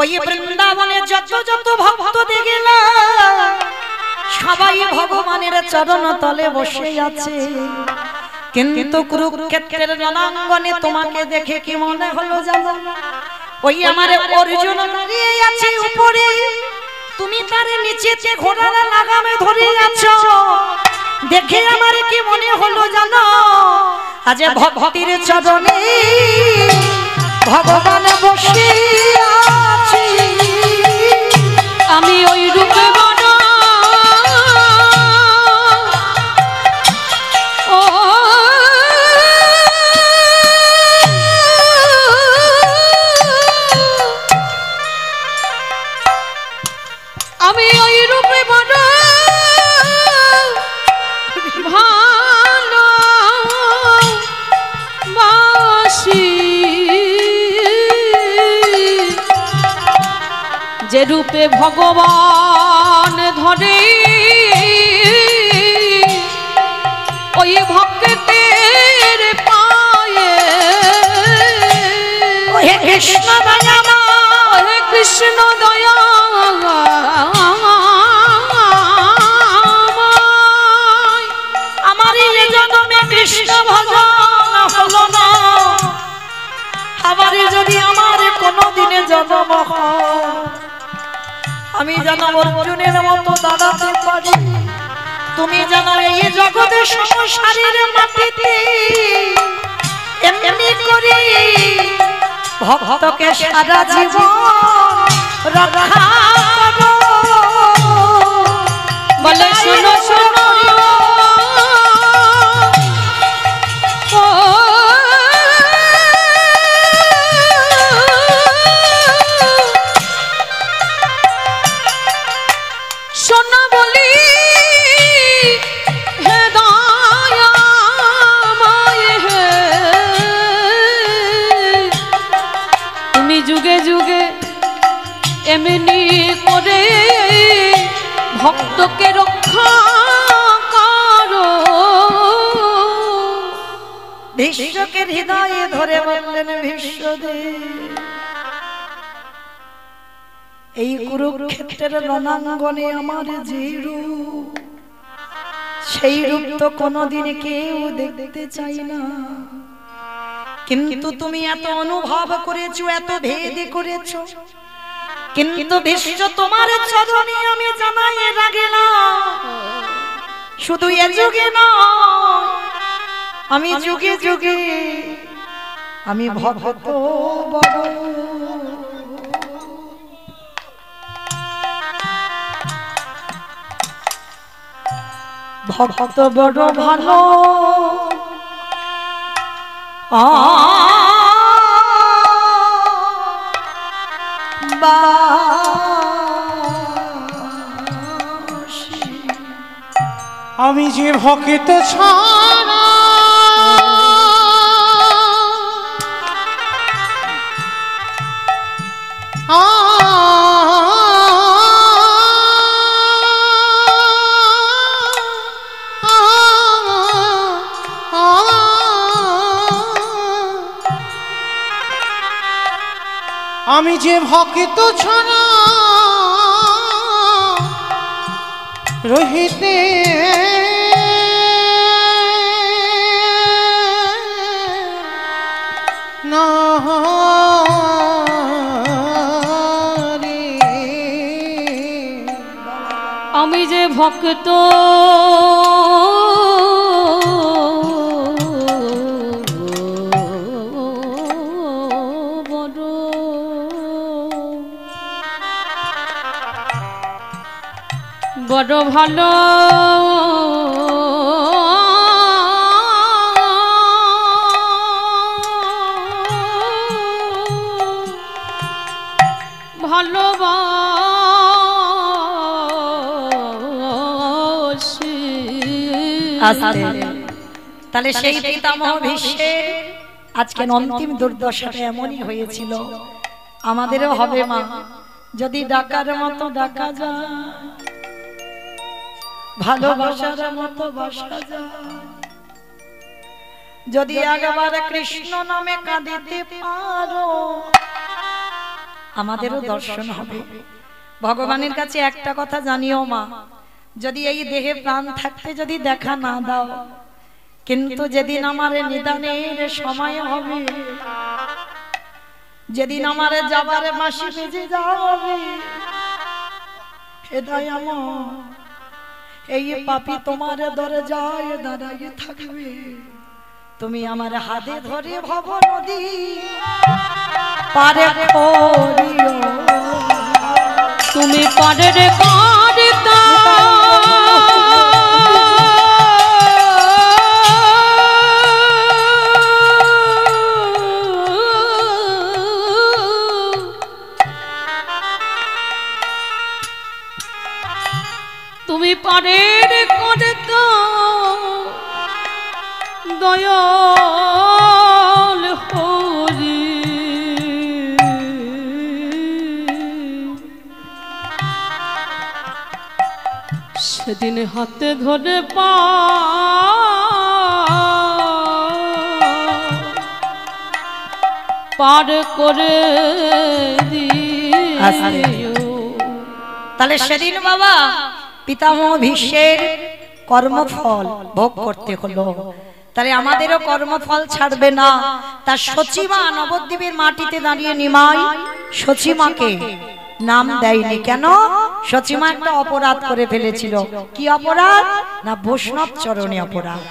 ওই বৃন্দাবনে যত যত ভক্ত দেখলাম সবাই ভগবানের চরণ তলে বসে আছে, কিন্তু কুরুক্ষেত্রের রণাঙ্গনে তোমাকে দেখে কি মনে হলো জানো? ওই আমার অর্জুন দাঁড়িয়ে আছে উপরে, তুমি তার নিচেতে ঘোড়ার লাগামে ধরে আছো, দেখে আমার কি মনে হলো জানো? আজ ভক্তির চরণে ভগবান বসে আছে, আমি ওই রূপে বড় ও আমি ওই রূপে বড় ভালো বাসি, যে রূপে ভগবান ধরে ওই ভক্তের পায়ে। হে কৃষ্ণ দয়াময়, হে কৃষ্ণ দয়াময়, আমার এই জন্মে কৃষ্ণ ভজন হলো না, আবার যদি আমার কোনো দিনে জন্ম হয় আমি যেন অর্জুনের মতো দাঁড়াতে পারি, তুমি যেন এই জগতের সংসারের মাটিতে এমনি করে ভক্তকে সারা জীবন রক্ষা করো। বলে শোনো শোনো ও শোনো বলি হে দয়াময় হে, তুমি যুগে যুগে এমনি করে ভক্তকে রক্ষা করো। ভীষ্মকে হৃদয়ে ধরে বললেন, ভীষ্মদেব, এই কুরুক্ষেত্রের রণাঙ্গনে আমার যে রূপ, সেই রূপ তো কোনোদিন কেউ দেখতে চাই না, কিন্তু তুমি এত অনুভব করেছো, এত ভেদ করেছো, কিন্তু ভীষ্ম তোমার চরণে আমি জানাই রাখলাম, শুধু এ যুগে নয় আমি যুগে যুগে আমি ভক্ত বড়। ভক্ত বড় ভালো আমি যে ভক্ত ছাড়া আমি যে ভক্ত ছাড়া রহিতে না রে, আমি যে ভক্ত বড় বড় ভালো ভালোবাসি। তাহলে সেই পিতামহ ভীষ্মের আজকে অন্তিম দুর্দশাটা এমনই হয়েছিল, আমাদেরও হবে মা, যদি ডাকার মতো ডাকা যায়, ভালোবাসার মতো বাসা যায়, যদি একবার কৃষ্ণ নামে কাঁদিতে পারো, আমাদেরও দর্শন হবে। ভগবানের কাছে একটা কথা জানিও মা, যদি এই দেহে প্রাণ থাকতে যদি দেখা না দাও, কিন্তু যেদিন আমার নিদানের সময় হবে, যেদিন আমার যাবার বাঁশি বেজে যাবে, হে দয়াময়, এই পাপী তোমার দরজায় দাঁড়িয়ে থাকবে, তুমি আমার হাতে ধরে ভব নদী পারে করিও, তুমি পারের কারিতা তুমি পারের কারিতা দয়াল হরি, সেদিন হাতে ধরে পার করে দিও। তাহলে সেদিন বাবা পিতামহ ভীষ্মের কর্মফল ভোগ করতে হলো, তাহলে আমাদেরও কর্মফল ছাড়বে না। তার সচিমা নবদ্বীপের মাটিতে দাঁড়িয়ে নিমাই সচিমাকে নাম দেয়নি কেন? সচিমা একটা অপরাধ করে ফেলেছিল। কি অপরাধ? না বৈষ্ণব চরণে অপরাধ।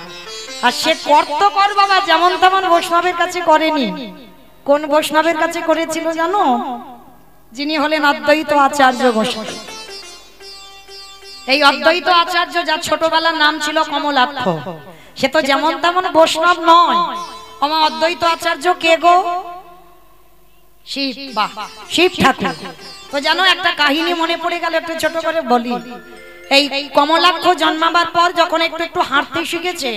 আর সে করত কর বাবা, যেমন তেমন বৈষ্ণবের কাছে করেনি। কোন বৈষ্ণবের কাছে করেছিল জানো? যিনি হলেন অদ্বৈত আচার্য গোসাই। এই অদ্বৈত আচার্য, যার ছোটবেলার নাম ছিল কমলাক্ষ, সে তো যেমন তেমন বৈষ্ণব নয়। আমার অদ্বৈত আচার্য কে গো? শিব। বাহ, শিব ঠাকুর। তো জানো একটা কাহিনী মনে পড়ে গেল, একটু ছোট করে বলি। এই কমলাক্ষ জন্মাবার পর যখন একটু একটু হাঁটতে শিখেছে,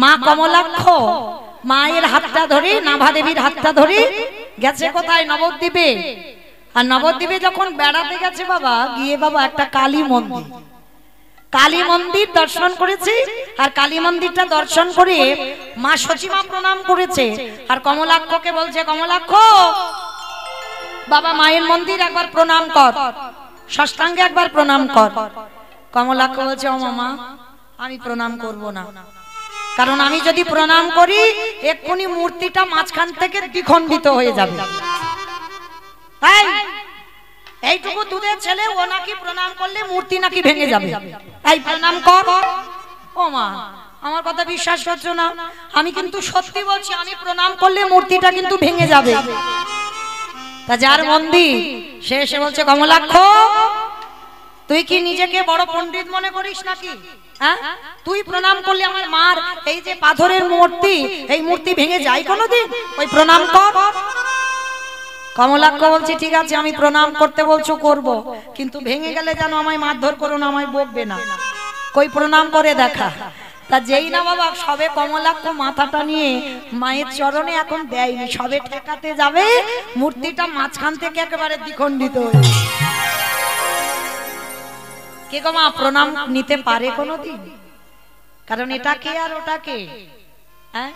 মা কমলাক্ষ মায়ের হাতটা ধরে, নাভা দেবীর হাতটা ধরে গেছে কোথায়? নবদ্বীপে। আর নবদ্বীপে যখন বেড়াতে গেছে বাবা, গিয়ে বাবা একটা কালী মন্দির, কালী মন্দির দর্শন করেছে। আর কালী মন্দিরটা দর্শন করে মা সচিমা প্রণাম করেছে। আর কমলাক্ষকে বলছে, কমলাক্ষ বাবা মায়ের মন্দির একবার প্রণাম কর, সাষ্টাঙ্গে একবার প্রণাম কর। কমলাক্ষ বলছে, ও মামা আমি প্রণাম করব না, কারণ আমি যদি প্রণাম করি এক্ষুনি মূর্তিটা মাঝখান থেকে দ্বিখণ্ডিত হয়ে যাবে। এইটুকু দুধের ছেলে, ও নাকি প্রণাম করলে মূর্তি নাকি ভেঙে যাবে, তাই প্রণাম কর। ও মা আমার কথা বিশ্বাস করছো না? আমি কিন্তু সত্যি বলছি, আমি প্রণাম করলে মূর্তিটা কিন্তু ভেঙে যাবে। তা যার মন্দির সে এসে বলছে, কমলাক্ষ তুই কি নিজেকে বড় পণ্ডিত মনে করিস নাকি? হ্যাঁ, তুই প্রণাম করলে আমার মার এই যে পাথরের মূর্তি, এই মূর্তি ভেঙে যায় কোনোদিন? ওই প্রণাম কর। কমলাক্ষ বলছে, ঠিক আছে আমি প্রণাম করতে বলছো করব, কিন্তু ভেঙে গেলে যেন আমায় মারধর করো না, আমায় বকবে না। কই প্রণাম করে দেখা। তা যেই না বাবা সবে কমলাক্ষ মাথাটা নিয়ে মায়ের চরণে এখন দেয়নি, সবে ঠেকাতে যাবে, মূর্তিটা মাঝখান থেকে একেবারে দ্বিখণ্ডিত হয়ে। কে গো মা প্রণাম নিতে পারে কোনোদিন? কারণ এটা কে আর ওটা কে? হ্যাঁ,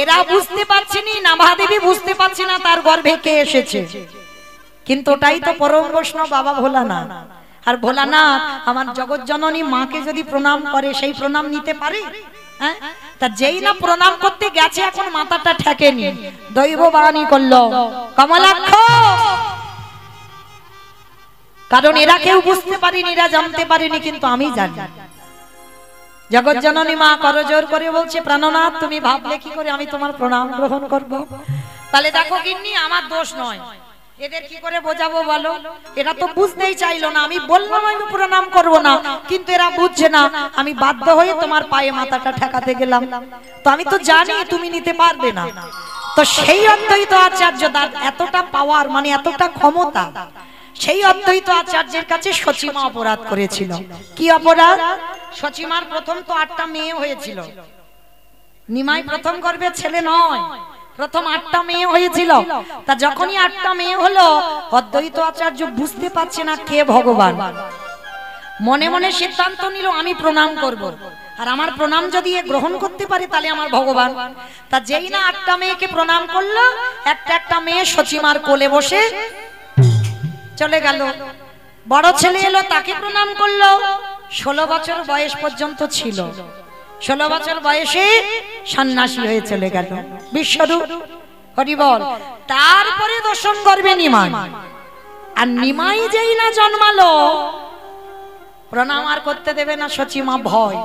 এরা বুঝতে পারছে না, নাভাদেবী বুঝতে পারছে না তার গর্ভে কে এসেছে। কিন্তু ওটাই তো পরম বৈষ্ণব বাবা ভোলানাথ। আর ভোলানাথ আমার জগৎ জননী মাকে যদি প্রণাম করে, সেই প্রণাম নিতে পারে? হ্যাঁ, তা যেই না প্রণাম করতে গেছে এখন মাথাটা ঠেকেনি, দৈব বাণী করলো, কমলাক্ষ। কারণ এরা কেউ বুঝতে পারেনি, এরা জানতে পারেনি, কিন্তু আমি জানি। জগৎ জননী মা করজোর করে বলছে, প্রাণনাথ তুমি ভাবলে কি করে আমি তোমার প্রণাম গ্রহণ করব? তাহলে দেখো গিন্নি আমার দোষ নয়, এদের কি করে বোঝাবো বলো? এরা তো বুঝতেই চাইলো না। আমি বললাম আমি প্রণাম করব না, কিন্তু এরা বুঝছে না। আমি বাধ্য হয়ে তোমার পায়ে মাথাটা ঠেকাতে গেলাম। তো আমি তো জানি তুমি নিতে পারবে না। তো সেই অদ্বৈত আচার্য তার এতটা পাওয়ার, মানে এতটা ক্ষমতা, সেই অদ্বৈত আচার্যের কাছে সচিমা অপরাধ করেছিল। কি অপরাধ? সচিমার প্রথম তো 8টা মেয়ে হয়েছিল। নিমাই প্রথম গর্ভের ছেলে নয়, প্রথম 8টা মেয়ে হয়েছিল। তা যখনই 8টা মেয়ে হলো, অদ্বৈত আচার্য বুঝতে পারছে না কে ভগবান। মনে মনে সিদ্ধান্ত নিল আমি প্রণাম করব, আর আমার প্রণাম যদি এ গ্রহণ করতে পারে তাহলে আমার ভগবান। তা যেই না 8টা মেয়েকে প্রণাম করলো, একটা একটা মেয়ে সচিমার কোলে বসে চলে গেল। বড় ছেলে এলো, তাকে প্রণাম করলো। 16 বছর বয়স পর্যন্ত ছিল। 16 বছর বয়সে সন্ন্যাসী হয়ে চলে গেল বিশ্বরূপ। হরি বল। তারপরে দশম গর্ভে নিমাই। আর নিমাই যেই না জন্মালো, প্রণাম আর করতে দেবে না সচিমা, ভয়।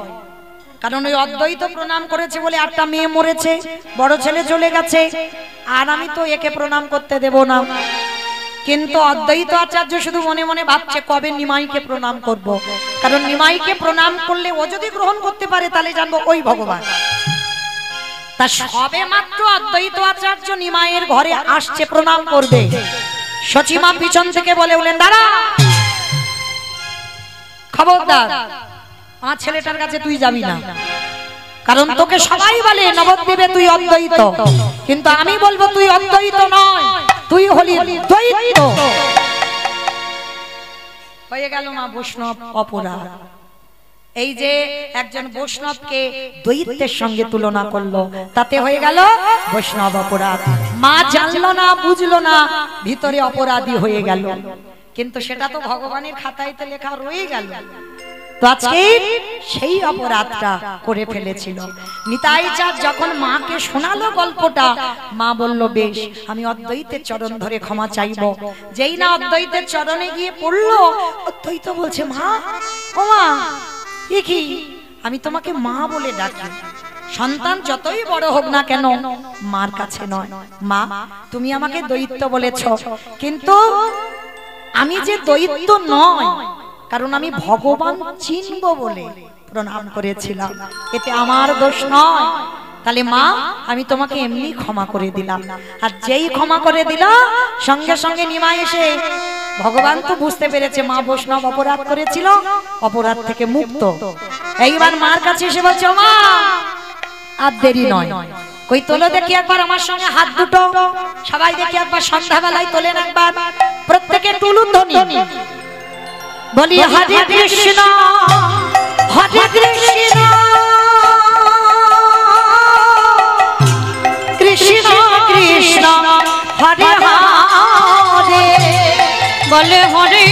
কারণ ওই অদ্বৈত প্রণাম করেছে বলে 8টা মেয়ে মরেছে, বড় ছেলে চলে গেছে, আর আমি তো একে প্রণাম করতে দেব না। কিন্তু অদ্বৈত আচার্য শুধু মনে মনে ভাবছে কবে নিমাইকে প্রণাম করব, কারণ নিমাইকে প্রণাম করলে ও যদি গ্রহণ করতে পারে তাহলে জানবো ওই ভগবান। তা সবে মাত্র অদ্বৈত আচার্য নিমাইয়ের ঘরে আসছে প্রণাম করবে, সচিমা পিছন থেকে বলে উঠলেন, দাঁড়া, খবরদার, আমার ছেলেটার কাছে তুই যাবি না। কারণ তোকে সবাই বলে নবদ্বীপে তুই অদ্বৈত, কিন্তু আমি বলবো তুই অদ্বৈত নয়, তুই হলি দ্বৈত। হয়ে গেল মা বৈষ্ণব অপরাধ। এই যে একজন বৈষ্ণবকে দ্বৈতের সঙ্গে তুলনা করলো, তাতে হয়ে গেল বৈষ্ণব অপরাধ। মা জানলো না, বুঝলো না, ভিতরে অপরাধী হয়ে গেল। কিন্তু সেটা তো ভগবানের খাতাইতে লেখা রয়ে গেল। তো আজকে সেই অপরাধটা করে ফেলেছিল। নিতাই চাঁদ যখন মাকে শোনালো গল্পটা, মা বলল, বেশ, আমি অদ্বৈতের চরণ ধরে ক্ষমা চাইব। যেই না অদ্বৈতের চরণে গিয়ে পড়লো, অদ্বৈত বলছে, মা, ও মা, এ কি? আমি তোমাকে মা বলে ডাকি। সন্তান যতই বড় হোক না কেন, মার কাছে নয়। মা, তুমি আমাকে দ্বৈত বলেছ, কিন্তু আমি যে দ্বৈত নয়, কারণ আমি ভগবান চিনব বলে প্রণাম করেছিলাম, এতে আমার দোষ নয়। তাহলে মা, আমি তোমাকে এমনি ক্ষমা করে দিলাম। আর যেই ক্ষমা করে দিল, সঙ্গে সঙ্গে নিমাই এসে, ভগবান তো বুঝতে পেরেছে মা বৈষ্ণব অপরাধ করেছিল, অপরাধ থেকে মুক্ত। এইবার মার কাছে এসে বলছে, মা, আর দেরি নয়, কই তোলো দেখি একবার আমার সঙ্গে হাত দুটো, সবাই দেখি একবার সন্ধ্যাবেলায় তোলেন একবার, প্রত্যেকে টুলুধ্বনি বলি, হরে কৃষ্ণ হরে কৃষ্ণ কৃষ্ণ কৃষ্ণ হরে হরে, বলে হরে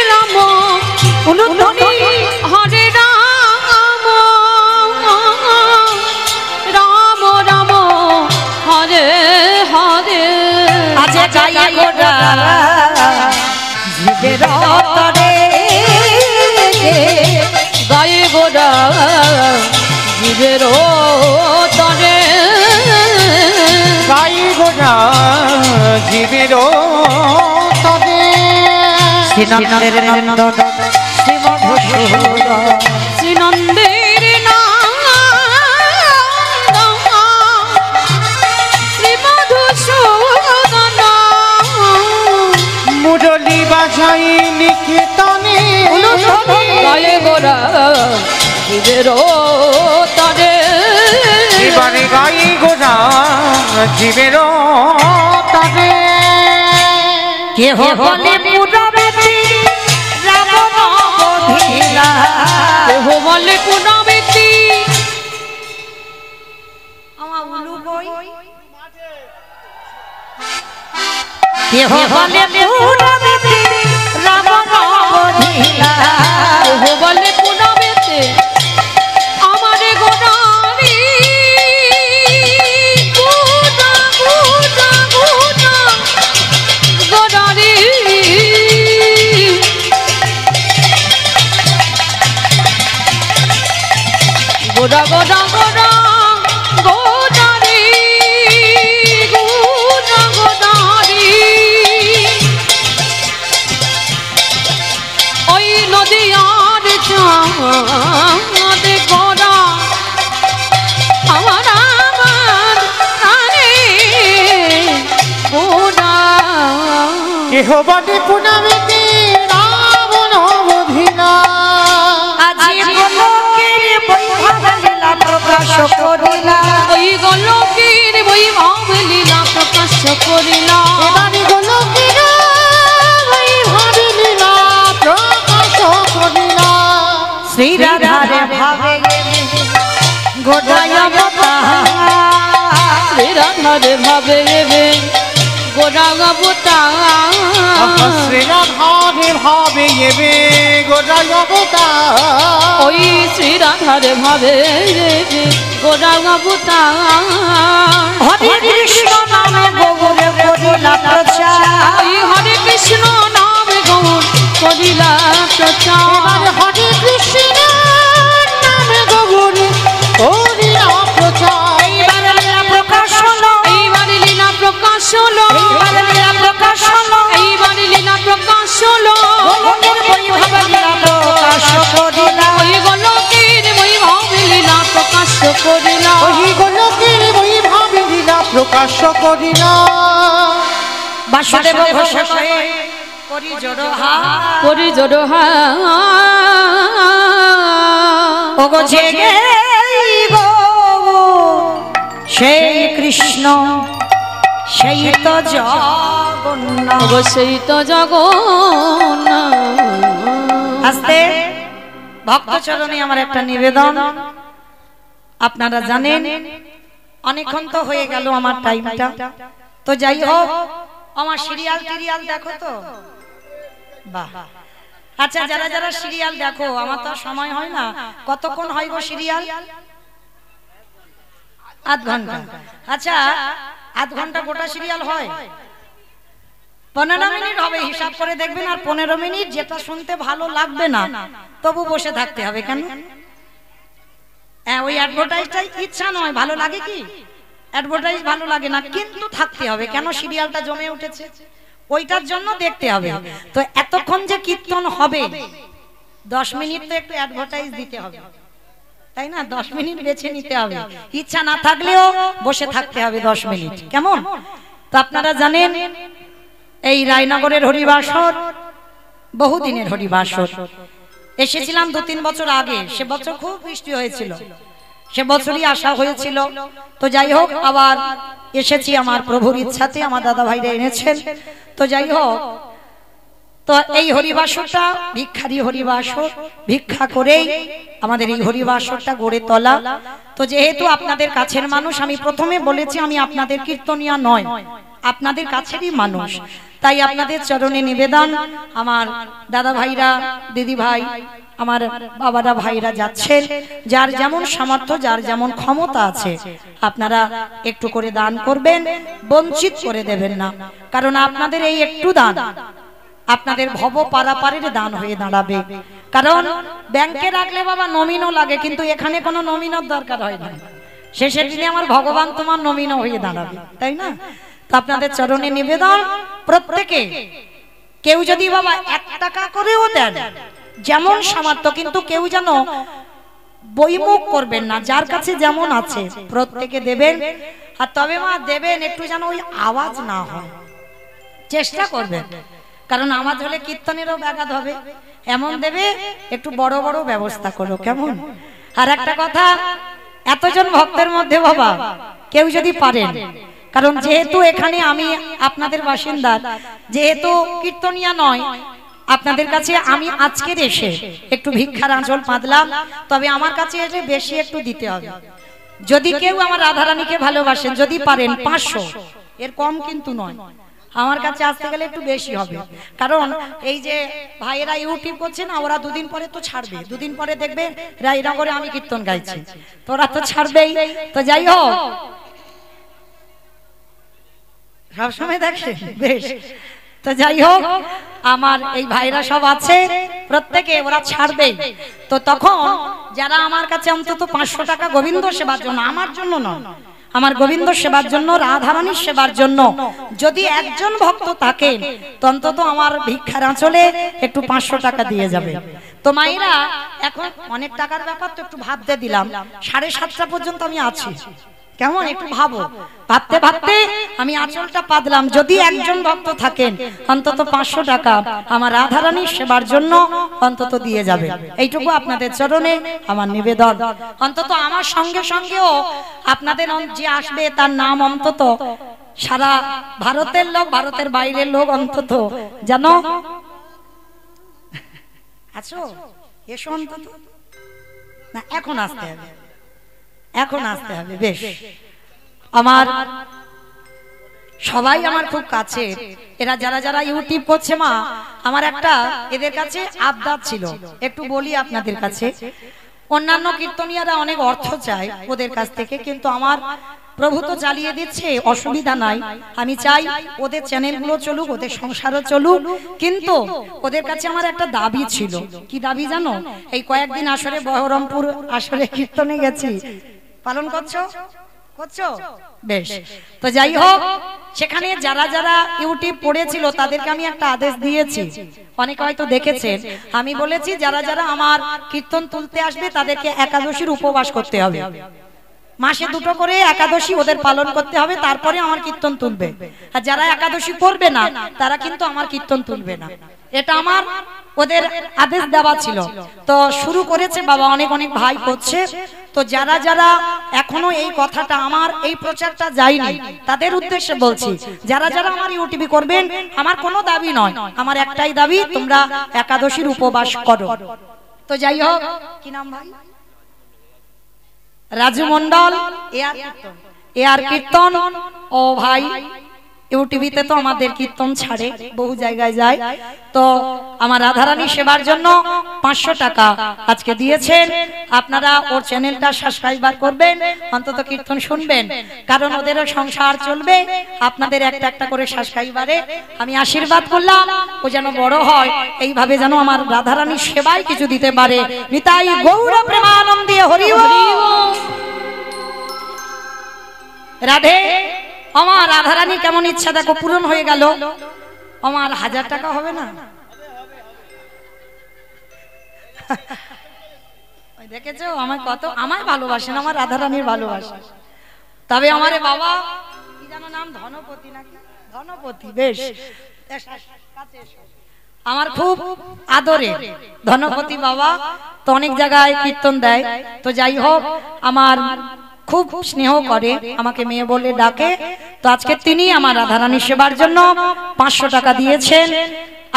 রাম টুলুধ্বনি হরে রাম, রাম রাম হরে হরে। আজ গায়ে গোরা জীবের তরে, গায়ে গোরা জীবের তরে, গায়ে গোরা জীবের তরে, শ্রীনন্দের নন্দন শ্রীমধুসূদন, শ্রীনন্দের শ্রীমধুসূদন, মুরলি বাজাই নিকেতনে, গায়ে গোরা জীবের তরে, এবারে গায়ে গোরা জীবের তরে। কেহ বলে পুরবেতি রাবণ বধিলা, কেহ বলে কোন ব্যক্তি, আমার উলু বই, কেহ বলে পুরবেতি রাবণ বধিলা, কেহ বলে কোন ব্যক্তি আমারে গোনারি, গোনা গোনা গোনা গোনারি, গোনা গোনা গোনা গোনারি, গোনা গোনা কেহ বটে পুনমিতে রাবণ বধিলা আজি গোলকের বৈভব লীলা প্রকাশ করিলা ওই গোলকের বৈভব লীলা প্রকাশ করিলা এবারে গোলকের বৈভব লীলা প্রকাশ করিলা শ্রী রাধারে ভাবে গোদায় অবতার শ্রী রাধারে ভাবে গোড়া অবতার শ্রী রাধারে ভাবে এবে গোড়া অবতার ওই শ্রী রাধারে ভাবে গোড়া অবতার হরে কৃষ্ণ নামে গৌরে করিলা প্রচার ওই হরে কৃষ্ণ নামে গৌর করিলা প্রচার হরে কৃষ্ণ নামে গৌরী করিলা প্রচার এইবার লীলা প্রকাশ হলো এইবারে লীলা প্রকাশ হলো এইবার লীলা প্রকাশ হলো এইবারে লীলা প্রকাশ হলো গোলকের বৈভব লীলা প্রকাশ করিলা ওই গোলকের বৈভব লীলা প্রকাশ করিলা ওই গোলকের বৈভব লীলা প্রকাশ করিলা বাসুদেব ঘোষ কহে করি জোড়হা করি জোড়হা ওগো জেগে গো সেই কৃষ্ণ সেই তো জগন্নাথ অবশ্যই তো জগন্নাথ আস্তে ভক্ত চরণে আমার একটা নিবেদন আপনারা জানেন অনেকক্ষণ তো হয়ে গেল আমার টাইমটা তো যাই হোক আমার সিরিয়াল টিরিয়াল দেখো তো বাহ আচ্ছা যারা যারা সিরিয়াল দেখো আমার তো আর সময় হয় না কতক্ষণ হয় গো সিরিয়াল আধ ঘন্টা আচ্ছা আধ ঘন্টা গোটা সিরিয়াল হয় 15 মিনিট হবে হিসাব করে দেখবেন আর 15 মিনিট যেটা শুনতে ভালো লাগবে না তবু বসে থাকতে হবে কেন ওই অ্যাডভার্টাইজটাই ইচ্ছা নয় ভালো লাগে কি অ্যাডভার্টাইজ ভালো লাগে না কিন্তু থাকতে হবে কেন সিরিয়ালটা জমে উঠেছে ওইটার জন্য দেখতে হবে তো এতক্ষণ যে কীর্তন হবে 10 মিনিট তো একটু অ্যাডভার্টাইজ দিতে হবে তাই না 10 মিনিট বেছে নিতে হবে ইচ্ছা না থাকলেও বসে থাকতে হবে 10 মিনিট কেমন তো আপনারা জানেন এই রায়নগরের হরিবাসর বহুদিনের হরিবাসর এসেছিলাম 2-3 বছর আগে সে বছর খুব বৃষ্টি হয়েছিল সে বছরই আসা হয়েছিল তো যাই হোক আবার এসেছি আমার প্রভুর ইচ্ছাতে আমার দাদা ভাইরা এনেছেন তো যাই হোক তো এই হরিবাসরটা ভিক্ষারি হরিবাসর ভিক্ষা করেই আমাদের এই হরিবাসরটা গড়ে তোলা তো যেহেতু আপনাদের কাছের মানুষ আমি প্রথমে বলেছি আমি আপনাদের কীর্তনিয়া নয় আপনাদের কাছেরই মানুষ তাই আপনাদের চরণে নিবেদন আমার দাদা ভাইরা দিদি ভাই আমার বাবারা ভাইরা যাচ্ছেন যার যেমন সামর্থ্য যার যেমন ক্ষমতা আছে আপনারা একটু করে দান করবেন বঞ্চিত করে দেবেন না কারণ আপনাদের এই একটু দান আপনাদের ভব পারাপারের দান হয়ে দাঁড়াবে কারণ ব্যাংকে রাখলে বাবা নমিনও লাগে কিন্তু এখানে কোনো নমিনের দরকার হয় না শেষের দিনে আমার ভগবান তোমার নমিনও হয়ে দাঁড়াবে তাই না তো আপনাদের চরণে নিবেদন প্রত্যেকে কেউ যদি বাবা 1 টাকা করেও দেন যেমন সামর্থ্য কিন্তু কেউ যেন বইমুখ করবেন না যার কাছে যেমন আছে প্রত্যেকে দেবেন আর তবে মা দেবেন একটু যেন ওই আওয়াজ না হয় চেষ্টা করবেন কারণ আওয়াজ হলে কীর্তনেরও ব্যাঘাত হবে এমন দেবে একটু বড় বড় ব্যবস্থা করো কেমন আর একটা কথা এতজন ভক্তের মধ্যে বাবা কেউ যদি পারেন কারণ যেহেতু এখানে আমি আপনাদের বাসিন্দা যেহেতু কীর্তনিয়া নয় আপনাদের কাছে আমি আজকের এসে একটু ভিক্ষার আঁচল পাতলাম তবে আমার কাছে এসে বেশি একটু দিতে হবে যদি কেউ আমার রাধারানীকে ভালোবাসেন যদি পারেন 500 এর কম কিন্তু নয় আমার কাছে আসতে গেলে একটু বেশি হবে কারণ এই যে ভাইয়েরা ইউটিউব করছে না ওরা 2 দিন পরে তো ছাড়বে 2 দিন পরে দেখবে রায়নগরে আমি কীর্তন গাইছি তোরা তো ছাড়বেই তো যাই হোক সবসময় দেখে বেশ তো যাই হোক আমার এই ভাইরা সব আছে প্রত্যেকে ওরা ছাড়বে তো তখন যারা আমার কাছে অন্তত 500 টাকা গোবিন্দ সেবার জন্য আমার জন্য নয় আমার গোবিন্দ সেবার জন্য রাধারানীর সেবার জন্য যদি একজন ভক্ত থাকেন তো অন্তত আমার ভিক্ষার আঁচলে একটু 500 টাকা দিয়ে যাবে তো মায়েরা এখন অনেক টাকার ব্যাপার তো একটু ভাবতে দিলাম 7:30 পর্যন্ত আমি আছি কেমন একটু ভাবো ভাবতে ভাবতে আমি আঁচলটা পাতলাম, যদি একজন ভক্ত থাকেন অন্তত 500 টাকা আমার রাধারানীর সেবার জন্য অন্তত দিয়ে যাবে, এইটুকু আপনাদের চরণে আমার নিবেদন। অন্তত আমার সঙ্গে সঙ্গেও আপনাদের যে আসবে তার নাম অন্তত সারা ভারতের লোক, ভারতের বাইরের লোক অন্তত জানো। আছো এসো অন্তত না, এখন আসতে হবে, এখন আসতে হবে। বেশ, আমার সবাই আমার খুব কাছে, এরা যারা যারা ইউটিউব করছে মা, আমার একটা এদের কাছে আবদার ছিল, একটু বলি আপনাদের কাছে। অন্যান্য কীর্তনিয়ারা অনেক অর্থ চায় ওদের কাছ থেকে, কিন্তু আমার প্রভু তো চালিয়ে দিচ্ছে, অসুবিধা নাই। আমি চাই ওদের চ্যানেলগুলো চলুক, ওদের সংসারও চলুক, কিন্তু ওদের কাছে আমার একটা দাবি ছিল। কি দাবি জানো? এই কয়েকদিন আসরে বহরমপুর আসরে কীর্তনে গেছি, পালন করছো করছো বেশ। তো যাই হোক, সেখানে যারা যারা ইউটিউব পড়েছিল তাদেরকে আমি একটা আদেশ দিয়েছি, অনেকে হয়তো দেখেছেন। আমি বলেছি যারা যারা আমার কীর্তন তুলতে আসবে তাদেরকে একাদশীর উপবাস করতে হবে, মাসে 2টো করে একাদশী ওদের পালন করতে হবে, তারপরে আমার কীর্তন তুলবে। আর যারা একাদশী করবে না তারা কিন্তু আমার কীর্তন তুলবে না, এটা আমার ওদের আদেশ দেওয়া ছিল। তো শুরু করেছে বাবা, অনেক অনেক ভাই করছে। তো যারা যারা এখনো এই কথাটা, আমার এই প্রচারটা যায়নি, তাদের উদ্দেশ্যে বলছি, যারা যারা আমার ইউটিউবে করবেন, আমার কোনো দাবি নয়, আমার একটাই দাবি, তোমরা একাদশীর উপবাস করো। তো যাই হোক, কি নাম ভাই? রাজু মন্ডল, এআর কীর্তন। ও ভাই ইউটিউবে তো আমাদের কীর্তন ছাড়ে, বহু জায়গায় যায়। তো আমার রাধারানী সেবার জন্য 500 টাকা আজকে দিয়েছেন। আপনারা ওর চ্যানেলটা সাবস্ক্রাইবার করবেন, অন্তত কীর্তন শুনবেন, কারণ ওদেরও সংসার চলবে। আপনাদের একটা একটা করে সাবস্ক্রাইবারে আমি আশীর্বাদ করলাম, ও যেন বড় হয়, এইভাবে যেন আমার রাধারানীর সেবায় কিছু দিতে পারে। নিতাই গৌর প্রেমানন্দে হরি বল। রাধে। আমার রাধারানী কেমন ইচ্ছা দেখো পূরণ হয়ে গেল। আমার 1000 টাকা হবে না? দেখেছো আমার কত, আমায় ভালোবাসেন, আমার রাধারানীর ভালোবাসা। তবে আমারে বাবা কি জানো নাম, ধনপতি নাকি? ধনপতি। বেশ, আমার খুব আদরে ধনপতি বাবা, তো অনেক জায়গায় কীর্তন দেয়। তো যাই হোক, আমার খুব স্নেহ করে, আমাকে মেয়ে বলে ডাকে। তো আজকে তিনি আমার রাধারানীর সেবার জন্য 500 টাকা দিয়েছেন।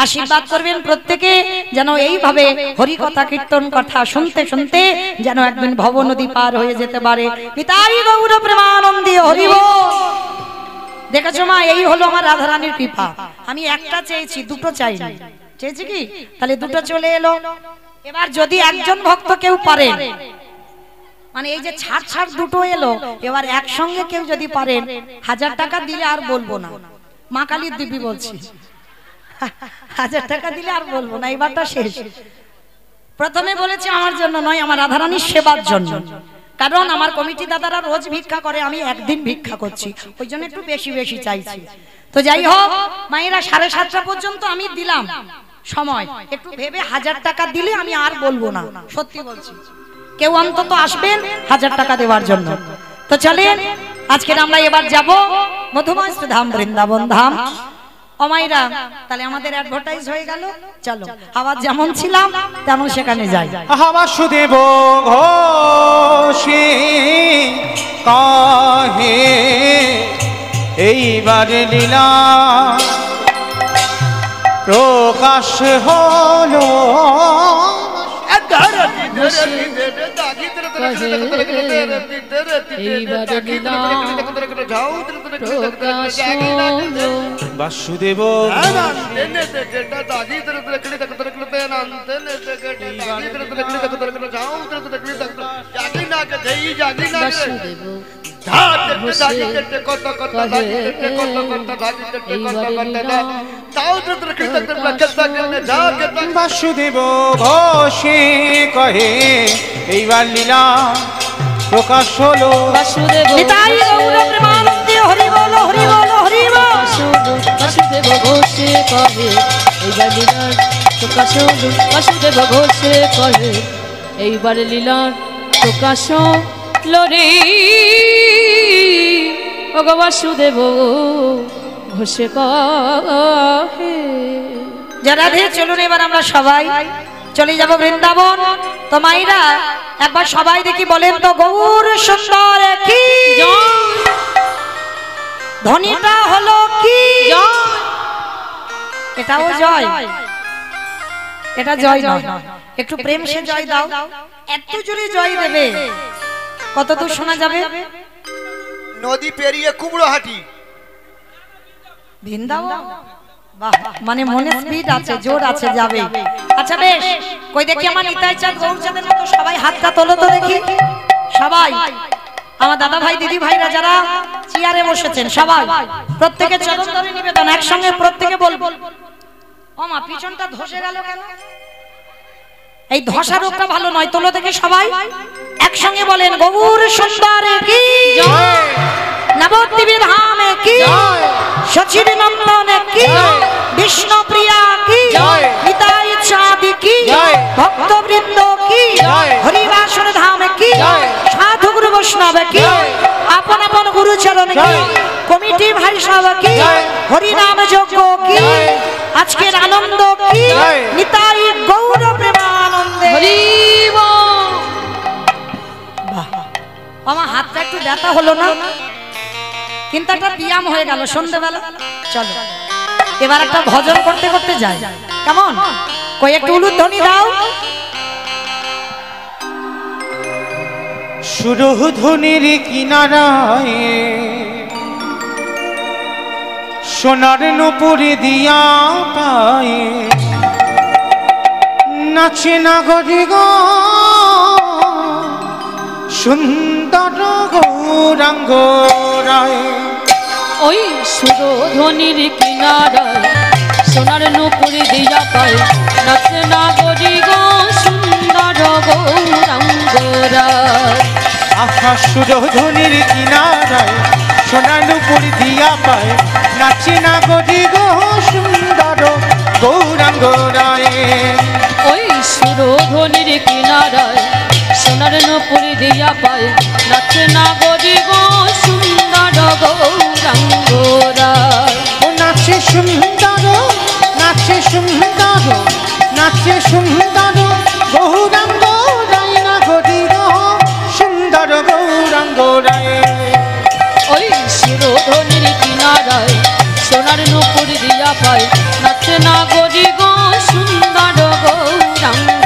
আশীর্বাদ করবেন প্রত্যেকে, যেন এইভাবে হরি কথা কীর্তন কথা শুনতে শুনতে যেন একদিন ভব নদী পার হয়ে যেতে পারে। নিতাই গৌর প্রেমানন্দে হরি বল। দেখেছো মা, এই হলো আমার রাধারানীর কৃপা। আমি একটা চেয়েছি, 2টো চাইনি। চেয়েছি কি? তাহলে 2টো চলে এলো। এবার যদি একজন ভক্ত কেউ পারে, মানে এই যে ছাড় ছাড় 2টো এলো, এবার একসঙ্গে কেউ যদি পারেন 1000 টাকা দিলে আর বলবো না, মা কালীর দিব্যি বলছি, 1000 টাকা দিলে আর বলবো না, এবারটা শেষ। প্রথমে বলেছি আমার জন্য নয়, আমার রাধারানীর সেবার জন্য, কারণ আমার কমিটি দাদারা রোজ ভিক্ষা করে, আমি একদিন ভিক্ষা করছি, ওই জন্য একটু বেশি বেশি চাইছি। তো যাই হোক, মায়েরা 7:30 পর্যন্ত আমি দিলাম সময়, একটু ভেবে 1000 টাকা দিলে আমি আর বলবো না, সত্যি বলছি। কেউ অন্তত আসবেন 1000 টাকা দেওয়ার জন্য। তো চলেন, আজকে আমরা এবার যাব মধুময় ধাম, বৃন্দাবন ধাম। অমাইরা, তাহলে আমাদের অ্যাডভার্টাইজ হয়ে গেল। চলো, আবার যেমন ছিলাম তেমন সেখানে যাই। বাসুদেব ঘোষে কাহে এইবার লীলা প্রকাশ হলো। বাসুদেব বাসুদেব ঘোষে কহে এইবার লীলা প্রকাশ হলো। বাসুদেব হরি বল হরি বল হরি বল। বাসুদেব ঘোষে কহে এইবার লীলার প্রকাশ হলো। বাসুদেব ঘোষে কহে এইবার লীলার প্রকাশ হলো রে। ওগো বাসুদেব ঘোষে কহে। রাধে চলুন এবার আমরা সবাই চলে যাব বৃন্দাবন। তো মাইরা একবার সবাই দেখি বলেন তো গৌর সুন্দর কি ধ্বনিটা হলো কি? এটাও জয়, এটা জয় নয়, একটু প্রেম সে জয় দাও। এত জোরে জয় দেবে কত দূর শোনা যাবে? নদী পেরিয়ে কুমড়োহাটি বৃন্দাবন। বাহ, মানে মনে স্পিড আছে, জোর আছে, যাবে। আচ্ছা বেশ, কই দেখি আমার নিতাই চাঁদ গৌরচাঁদের মতো সবাই হাতটা তোলো তো দেখি। সবাই আমার দাদা ভাই দিদি ভাইরা যারা চেয়ারে বসেছেন সবাই প্রত্যেকে চরণ ধরে নিবেদন, একসঙ্গে প্রত্যেকে বলবো। ও মা, পিছনটা ধসে গেল কেন? এই ধসা রোগটা ভালো নয়, তোলো দেখে সবাই একসঙ্গে বলেন গৌর সুন্দর কি জয়, নবদ্বীপের ধামে কি জয়, সচিব নন্দন কি জয়, বিষ্ণুপ্রিয়া কি জয়, নিতাই চাঁদ কি জয়, ভক্তবৃন্দ কি জয়, হরিবাসর ধাম কি জয়, সাধু গুরু বৈষ্ণব কি জয়, আপন আপন গুরুচরণ কি, কমিটি ভাই সব কি জয়, হরি নাম যজ্ঞ কি জয়, আজকের আনন্দ কি জয়, নিতাই গৌর প্রেমানন্দে হরি বল। বাহ, আমার হাতটা একটু ব্যথা হলো না, কিন্তু একটা ব্যায়াম হয়ে গেল সন্ধ্যেবেলা। চলো এবার একটা ভজন করতে করতে যাই, কেমন? কই একটু উলুধ্বনি দাও। সুরধ্বনির কিনারায় সোনার নুপুরে দিয়া পায়ে নাচে নাগরি গো সুন্দর গৌরাঙ্গ রায়। ওই সুরধ্বনির কিনারায় সোনার নুপুরি দিয়া পায় নাচে নাগরি গো সুন্দর গৌরাঙ্গ রায়। আহা সুরধ্বনির কিনারায় সোনার নুপুরি দিয়া পায় নাচে নাগরি গো সুন্দর গৌরাঙ্গ রায়। ওই সুরধ্বনির কিনারায় সোনার নুপুরি দিয়া পায় নাচে নাগরি গো সুন্দর গৌরাঙ্গ রায়। ও নাচে সুন্দর, নাচে সুন্দর, নাচে সুন্দর গৌরাঙ্গ রায় নাগরি গো সুন্দর গৌরাঙ্গ রায়। ওই সুরধ্বনির কিনারায় সোনার নুপুরি দিয়া পায় নাচে নাগরি গো সুন্দর গৌরাঙ্গ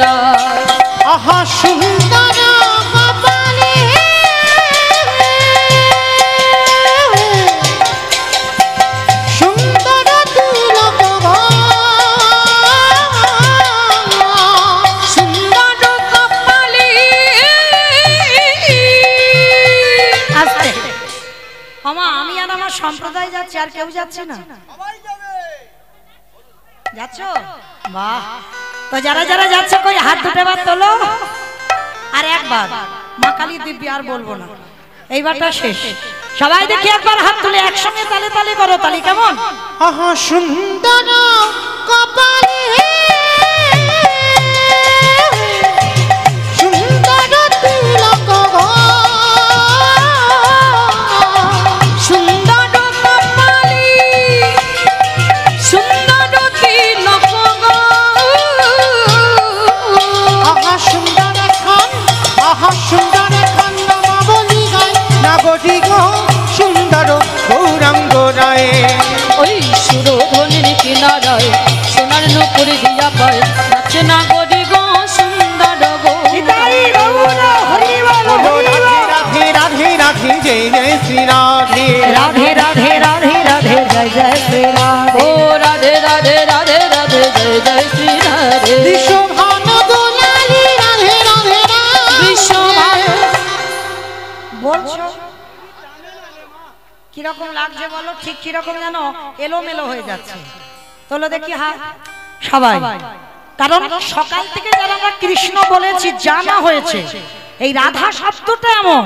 রায়। আহা সুন্দর কপালে সুন্দর তিলক সুন্দর কপালে। আস্তে আমা, আমি আর আমার সম্প্রদায় যাচ্ছি, আর কেউ যাচ্ছে না? যাচ্ছ? বাহ, তো যারা যারা যাচ্ছে কই হাত দুটো বার তোলো। আর একবার মা কালী দিব্যি, আর বলবো না, এইবারটা শেষ। সবাই দেখি একবার হাত তুলে একসঙ্গে তালে তালে করো, তালি কেমন? আহা সুন্দর কপালে সুন্দর তিলক সুন্দর কপালে সুন্দর তিলক আহা সুন্দর খান, আহা সুন্দর খান নামা বলি গায় নাগরি গো সুন্দর গৌরাঙ্গ রায়। ওই সুরধ্বনির কিনারায় সোনার নুপুরি দিয়া পায় নাচে নাগরি গো সুন্দর নিতাই গৌরাঙ্গ গৌর হরি বল, বলো হরি বল। রাধে রাধে রাধে জয় জয় শ্রী রাধে। রাধে রাধে রাধে রাধে জয় জয় শ্রী রাধে। ও রাধে রাধে রাধে রাধে জয় জয় শ্রী রাধে। বিশ্বভান দোলালি রাধে রাধে রাধে। বিশ্বভান বলছো কিরকম লাগছে বলো, ঠিক কিরকম জানো, এলোমেলো হয়ে যাচ্ছে। তোলো দেখি হাত সবাই, কারণ সকাল থেকে যারা আমরা কৃষ্ণ বলেছি জানা হয়েছে এই রাধা শব্দটা এমন,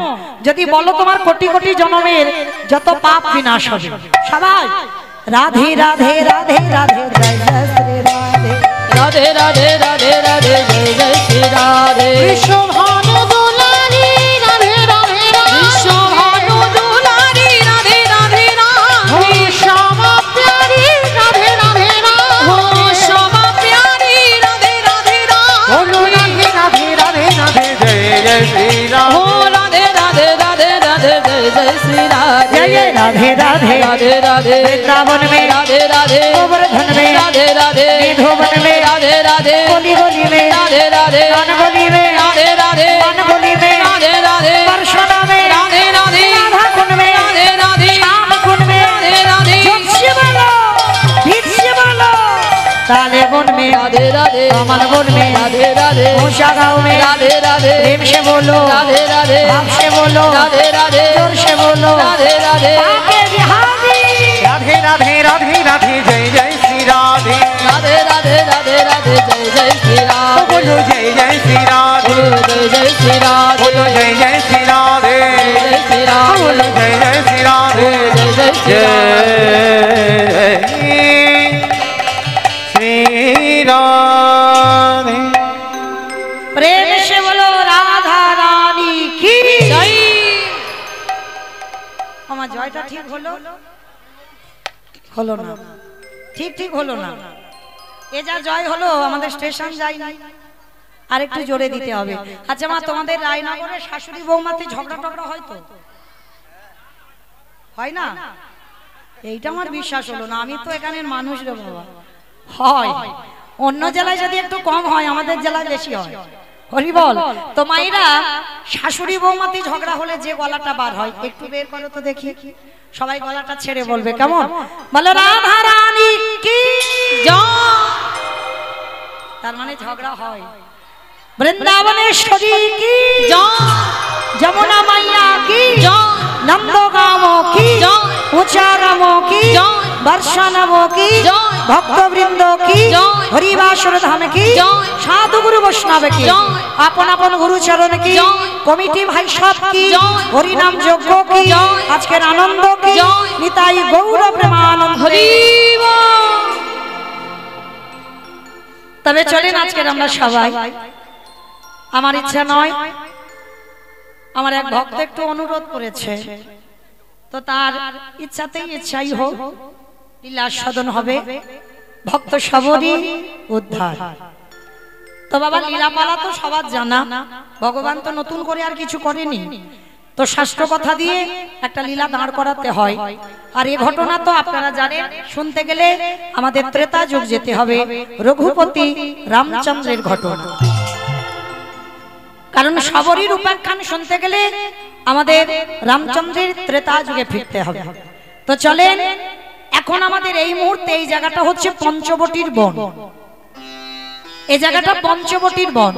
যদি বলো তোমার কোটি কোটি জন্মের যত পাপ বিনাশ হবে। সবাই রাধে রাধে রাধে রাধে জয় জয় শ্রী রাধে। রাধে রাধে রাধে রাধে জয় জয় শ্রী রাধে। বিশ্বভান দোলালি রাধে রাধে রাধে। বিশ্বভানু দুলারি राधे राधे वृंदावन में राधे राधे गोवर्धन में राधे राधे निधोवन में राधे राधे गली गली में राधे राधे गान गली में राधे राधे गान गली में राधे राधे वर्षना में राधे राधे राधा कुंड में राधे राधे श्याम कुंड में राधे राधे जोशी बोलो भिक्षी बोलो ताले वन में राधे राधे कमल वन में राधे राधे ऊषा गाँव में राधे राधे प्रेम से बोलो राधे राधे भाव से बोलो राधे राधे जोर से बोलो राधे राधे आके बिहारी राधे राधे राधे राधे जय जय श्री राधे राधे राधे राधे राधे जय जय श्री राधे बोलो जय जय श्री राधे जय जय श्री राधे बोलो जय जय श्री राधे जय श्री राधे बोलो जय जय श्री राधे जय जय श्री राधे प्रेम से बोलो राधा रानी की जय আমার জয়টা ঠিক হলো হলো না ঠিক ঠিক হলো না এ যা জয় হলো আমাদের স্টেশন যাই নাই আর একটু জোরে দিতে হবে আচ্ছা মা তোমাদের রায়নগরে শাশুড়ি বৌমাতে ঝগড়া টগড়া হয় তো হয় না এইটা আমার বিশ্বাস হলো না আমি তো এখানের মানুষ রে বাবা হয় অন্য জেলায় যদি একটু কম হয় আমাদের জেলায় বেশি হয় হরি বল তো মাইরা শাশুড়ি বৌমাতে ঝগড়া হলে যে গলাটা বার হয় একটু বের করো তো দেখি সবাই গলাটা ছেড়ে বলবে কেমন বলো রাধা রানী কি জয় তার মানে ঝগড়া হয় বৃন্দাবনেশ্বরী কি জয় যমুনা মাইয়া কি জয় নন্দগাঁও কি জয় উচারাম কি জয় বর্ষানব কি জয় ভক্তবৃন্দ কি জয় হরিবাসর ধাম কি জয় সাধু গুরু বৈষ্ণব কি জয় আপন আপন গুরু চরণ কি জয় কমিটি ভাই সব কি জয় হরিনাম যজ্ঞ কি জয় আজকের আনন্দ কি জয় নিতাই গৌর প্রেমানন্দ হরি বল তবে চলেন আজকের আমরা সবাই আমার ইচ্ছা নয় আমার এক ভক্ত একটু অনুরোধ করেছে তো তার ইচ্ছাতেই ইচ্ছাই হোক লীলা সদন হবে ভক্ত সবরই উদ্ধার তো বাবা লীলাপালা তো সবার জানা ভগবান তো নতুন করে আর কিছু করেনি তো শাস্ত্র কথা দিয়ে একটা লীলা দাঁড় করাতে হয় আর এই ঘটনা তো আপনারা জানেন শুনতে গেলে আমাদের ত্রেতা যুগ যেতে হবে রঘুপতি রামচন্দ্রের ঘটনা কারণ সবরীর উপাখ্যান শুনতে গেলে আমাদের রামচন্দ্রের ত্রেতা যুগে ফিরতে হবে তো চলেন এখন আমাদের এই মুহূর্তে এই জায়গাটা হচ্ছে পঞ্চবটির বন এই জায়গাটা পঞ্চবটির বন